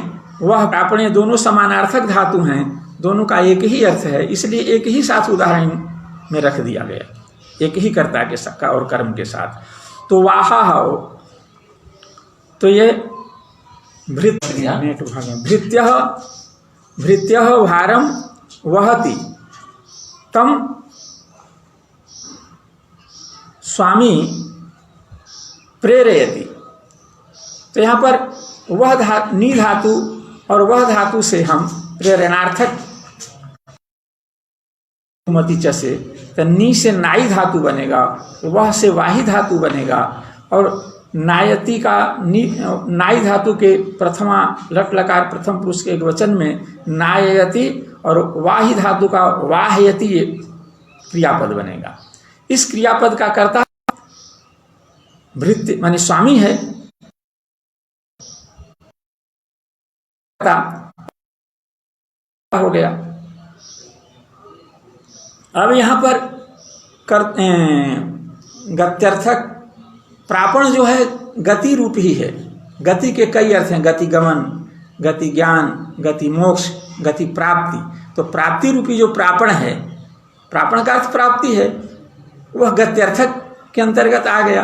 वह प्रापणे दोनों समानार्थक धातु हैं, दोनों का एक ही अर्थ है, इसलिए एक ही साथ उदाहरण में रख दिया गया, एक ही कर्ता के साथ और कर्म के साथ। तो वाहा हो, तो ये भृत्य भारम वहति तम स्वामी प्रेरयति। तो यहाँ पर वह नी धातु और वह धातु से हम प्रेरणार्थक मति च से, तो नी से नाई धातु बनेगा, वह से वाही धातु बनेगा, और नायति का नाई धातु के प्रथमा लट लकार प्रथम पुरुष के एक वचन में नायति और वाही धातु का वाहयति ये क्रियापद बनेगा। इस क्रियापद का कर्ता भृत्य माने स्वामी है, हो गया। अब यहां पर गत्यर्थक प्रापण जो है गति रूप ही है। गति के कई अर्थ हैं, गति गमन, गति ज्ञान, गति मोक्ष, गति प्राप्ति। तो प्राप्ति रूपी जो प्रापण है, प्रापण का अर्थ प्राप्ति है, वह गत्यर्थक के अंतर्गत आ गया।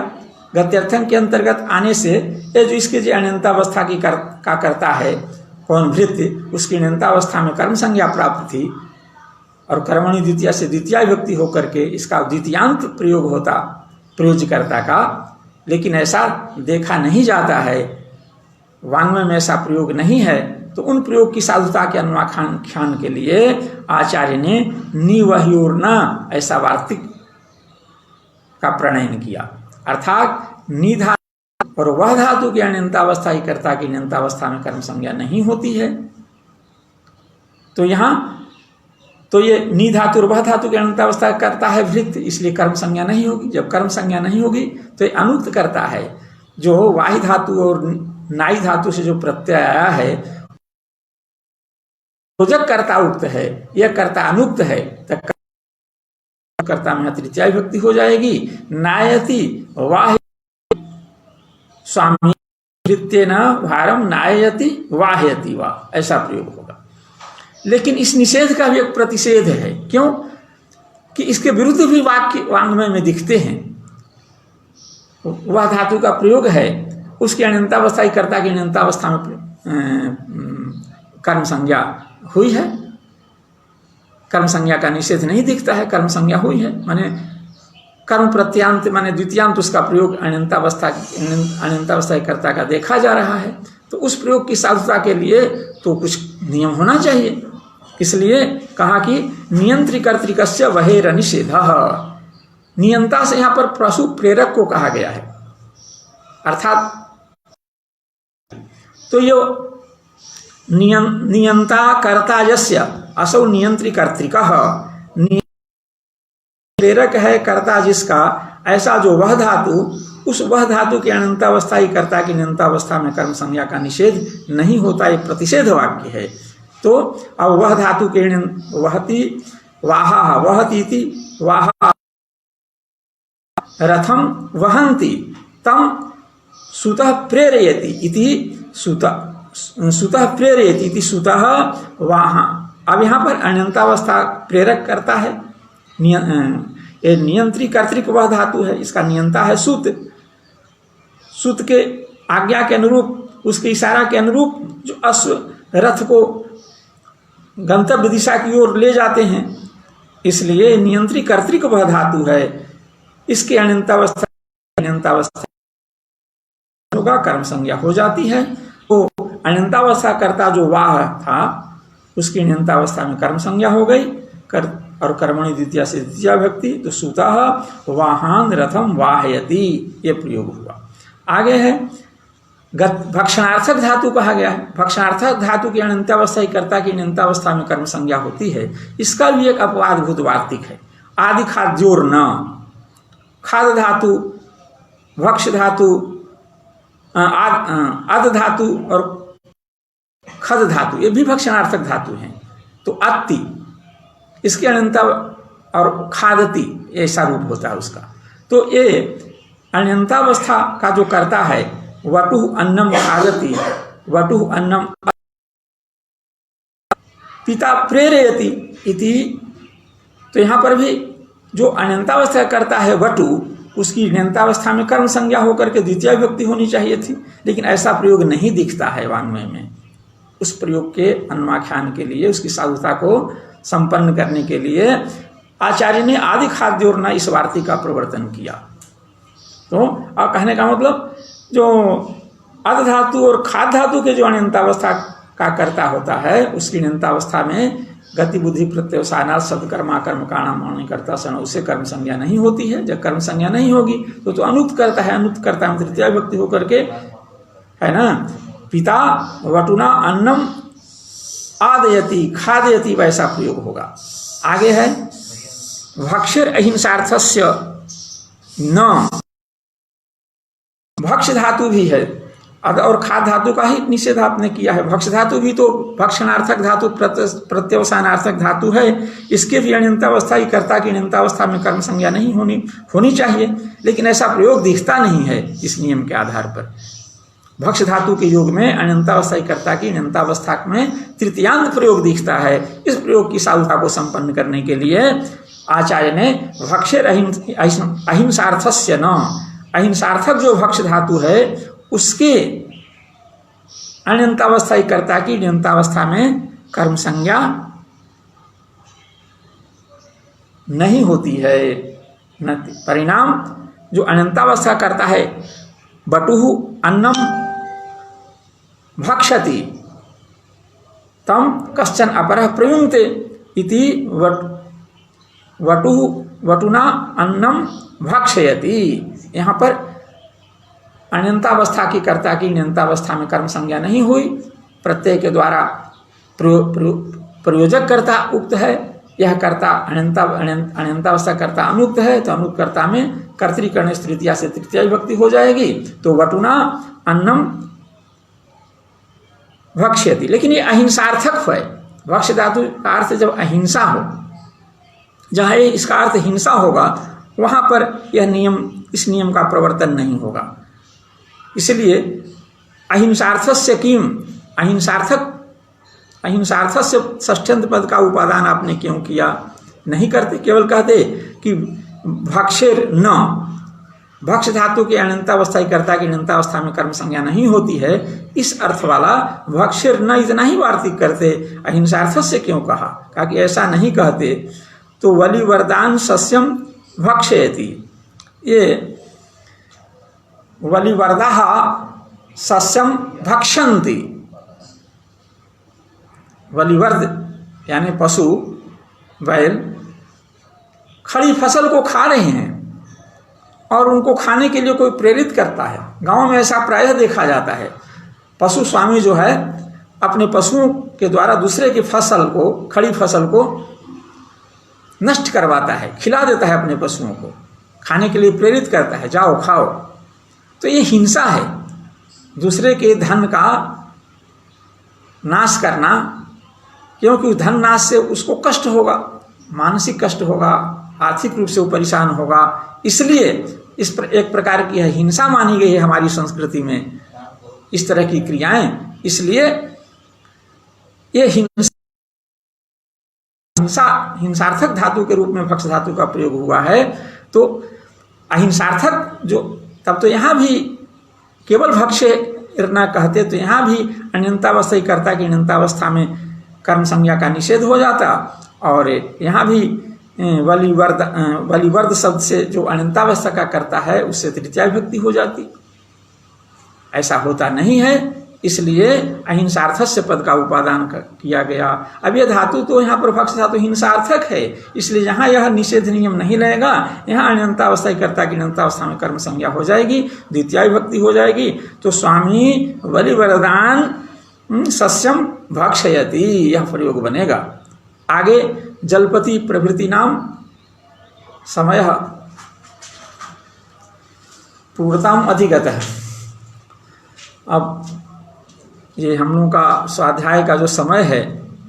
गत्यर्थक के अंतर्गत आने से ये जो इसके जो अनंतावस्था की का करता है कौन भृत्य, उसकी अनंतावस्था में कर्म संज्ञा प्राप्त थी और कर्मणि द्वितीया से द्वितीया विभक्ति होकर के इसका द्वितीयांत प्रयोग होता प्रयोजकर्ता का, लेकिन ऐसा देखा नहीं जाता है, वाङ्मय में ऐसा प्रयोग नहीं है। तो उन प्रयोग की साधुता के अनुख्यान के लिए आचार्य ने निवह्योर्न ऐसा वार्तिक का प्रणयन किया, अर्थात नि धातु और वह धातु की अनंतावस्था ही कर्ता की अनंतावस्था में कर्म संज्ञा नहीं होती है। तो यहाँ तो ये नि धातु और वह धातु की अनंतावस्था करता है भृत्य, इसलिए कर्म संज्ञा नहीं होगी। जब कर्म संज्ञा नहीं होगी तो ये अनुक्त करता है, जो वाही धातु और नाई धातु से जो प्रत्यय आया है प्रोजक कर्ता उक्त है, यह कर्ता अनुक्त है, तो कर्ता में तृतीया विभक्ति हो जाएगी। नायति वाह स्वामी भृत्येन भारम नायति वाहयति वा, ऐसा प्रयोग होगा। लेकिन इस निषेध का भी एक प्रतिषेध है, क्यों कि इसके विरुद्ध भी वाक्य वाङ्मय में दिखते हैं। वह धातु का प्रयोग है, उसकी अनंतावस्था ही कर्ता की अनंतावस्था में कर्म संज्ञा हुई है, कर्म संज्ञा का निषेध नहीं दिखता है, कर्म संज्ञा हुई है, माने कर्म प्रत्यांत माने द्वितीयांत उसका प्रयोग अनंतावस्था कर्ता का देखा जा रहा है। तो उस प्रयोग की साधुता के लिए तो कुछ नियम होना चाहिए, इसलिए कहा कि नियंत्रिकर्तृकस्य वहेर निषेधः। नियंता से यहाँ पर प्रसु प्रेरक को कहा गया है, अर्थात तो ये नियंता कर्ता यस्य असौ नियंत्रिकर्तृकः, प्रेरक है कर्ता जिसका, ऐसा जो वह धातु, उस वह धातु की अनंतावस्था ही कर्ता की अनंतावस्था में कर्म संज्ञा का निषेध नहीं होता, ये प्रतिषेध वाक्य है। तो अब वह धातु के वहति वाहा वहतीति वाहा रथम वहन्ति तम सुतः प्रेरयति इति सुतः प्रेरयति इति सुतः वाहा। अब यहाँ पर अनंतावस्था प्रेरक करता है, ये नियंत्री कर्तृक वह धातु है, इसका नियंता है सुत। सुत के आज्ञा के अनुरूप, उसके इशारा के अनुरूप जो अश्व रथ को गंतव्य दिशा की ओर ले जाते हैं, इसलिए नियंत्री कर्तृक वह धातु है, इसके अनंतावस्था होगा, कर्म संज्ञा हो जाती है। तो अनंतावस्था कर्ता जो वाह था, उसकी अनंतावस्था में कर्म संज्ञा हो गई, और कर्मणि द्वितीया से द्वितीया विभक्ति, तो सुतः वाहान रथम वाहयति, ये प्रयोग हुआ। आगे है भक्षणार्थक धातु कहा गया है। भक्षणार्थक धातु की अनंतावस्था ही कर्ता की अनंतावस्था में कर्म संज्ञा होती है। इसका भी एक अपवादभूत वार्तिक है। आदि खाद्योर न, खाद धातु, भक्ष धातु, अद धातु और खद धातु ये भी भक्षणार्थक धातु हैं। तो अति इसके अनंता और खादति ऐसा रूप होता है उसका। तो ये अनंतावस्था का जो कर्ता है वटु अन्नम खादति, वटु अन्नम पिता प्रेरयति इति। तो यहाँ पर भी जो अनंतावस्था करता है वटु, उसकी अनंतावस्था में कर्म संज्ञा होकर के द्वितीय व्यक्ति होनी चाहिए थी, लेकिन ऐसा प्रयोग नहीं दिखता है वाङ्मय में। उस प्रयोग के अन्वाख्यान के लिए, उसकी साधुता को संपन्न करने के लिए आचार्य ने आदि खाद्योर्ना इस वार्तिक का प्रवर्तन किया। तो अब कहने का मतलब जो अद धातु और खाद धातु के जो अनंतावस्था का कर्ता होता है, उसकी अनंतावस्था में गति बुद्धि प्रत्यवसानात् सत्कर्मा कर्म का नाम कर्ता सन, उसे कर्म संज्ञा नहीं होती है। जब कर्म संज्ञा नहीं होगी तो अनुक्त करता है, अनुक्त करता है तृतीय व्यक्ति होकर के, है ना। पिता वटुना अन्नम आदयति खादयति वैसा प्रयोग होगा। आगे है भक्षिर अहिंसार्थस्य न, भक्ष धातु भी है और खाद धातु का ही निषेध आपने किया है। भक्ष धातु भी तो भक्षणार्थक धातु प्रत्यवसानार्थक धातु है। इसके भी अनंतावस्था की कर्ता की अनंतावस्था में कर्म संज्ञा नहीं होनी चाहिए, लेकिन ऐसा प्रयोग दिखता नहीं है इस नियम के आधार पर। भक्ष धातु के योग में अनंतावस्था की कर्ता की अनंतावस्था में तृतीयांत प्रयोग दिखता है। इस प्रयोग की साधुता को संपन्न करने के लिए आचार्य ने भक्षिर अहिंसार्थस्य न, अहिंसार्थक जो भक्ष धातु है उसके अनंतावस्था की कर्ता की अनंतावस्था में कर्म संज्ञा नहीं होती है। परिणाम जो अनंतावस्था करता है बटुहु अन्नम भक्षति तम कश्चन अपरः प्रयुंक्ते इति वटुहु वटुना अन्नम भक्षयति। यहाँ पर अनंतावस्था की कर्ता की अनंतावस्था में कर्म संज्ञा नहीं हुई, प्रत्यय के द्वारा प्रयोजक कर्ता उक्त है, यह कर्ता अनंतावस्था कर्ता अनुक्त है, तो अनुक्त कर्ता में कर्तृकर्ण तृतीया से तृतीया विभक्ति हो जाएगी। तो वटुना अन्नम भक्ष्यति, लेकिन ये अहिंसार्थक है। भक्ष धातु का अर्थ जब अहिंसा हो, जहाँ इसका अर्थ हिंसा होगा वहाँ पर यह नियम, इस नियम का प्रवर्तन नहीं होगा। इसलिए अहिंसार्थस्य किम, अहिंसार्थस्य षष्ठ्यंत पद का उपादान आपने क्यों किया? नहीं करते, केवल कहते कि भक्षिर न, भक्ष धातु के अनंतावस्था की कर्ता की अनंतावस्था में कर्म संज्ञा नहीं होती है, इस अर्थ वाला भक्षिर न इतना ही वार्तिक करते, अहिंसार्थस्य क्यों कहा? कहा कि ऐसा नहीं कहते तो वली वरदान सस्यम भक्षयति, ये वलिवर्दाः सस्यम भक्षन्ति, वलिवर्द यानी पशु बैल खड़ी फसल को खा रहे हैं और उनको खाने के लिए कोई प्रेरित करता है। गांव में ऐसा प्रायः देखा जाता है, पशु स्वामी जो है अपने पशुओं के द्वारा दूसरे की फसल को, खड़ी फसल को नष्ट करवाता है, खिला देता है, अपने पशुओं को खाने के लिए प्रेरित करता है, जाओ खाओ। तो ये हिंसा है, दूसरे के धन का नाश करना, क्योंकि उस धन नाश से उसको कष्ट होगा, मानसिक कष्ट होगा, आर्थिक रूप से वो परेशान होगा, इसलिए इस पर एक प्रकार की हिंसा मानी गई है हमारी संस्कृति में, इस तरह की क्रियाएं। इसलिए ये हिंसार्थक धातु के रूप में भक्ष धातु का प्रयोग हुआ है। तो अहिंसार्थक जो, तब तो यहाँ भी केवल भक्ष्य न कहते तो यहाँ भी अनंतावस्था कर्ता की अनंतावस्था में कर्म संज्ञा का निषेध हो जाता, और यहाँ भी वलिवर्द शब्द से जो अनंतावस्था का करता है उससे तृतीया विभक्ति हो जाती। ऐसा होता नहीं है, इसलिए अहिंसार्थस्य पद का उपादान किया गया। अब ये धातु तो यहाँ पर भक्ष धातु हिंसार्थक है, इसलिए यहाँ यह निषेध नियम नहीं रहेगा। यहाँ अनंतावस्था की कर्ता की अनंतावस्था में कर्म संज्ञा हो जाएगी, द्वितीय विभक्ति हो जाएगी। तो स्वामी बलि वरदान सस्यम भक्षयति यह प्रयोग बनेगा। आगे जलपति प्रभृति नाम समय पूर्णताम अधिगत है। अब ये हम लोगों का स्वाध्याय का जो समय है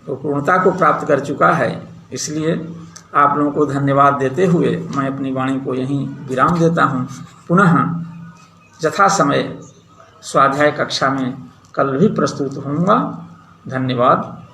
वो पूर्णता को प्राप्त कर चुका है, इसलिए आप लोगों को धन्यवाद देते हुए मैं अपनी वाणी को यहीं विराम देता हूँ। पुनः यथा समय स्वाध्याय कक्षा में कल भी प्रस्तुत होऊंगा। धन्यवाद।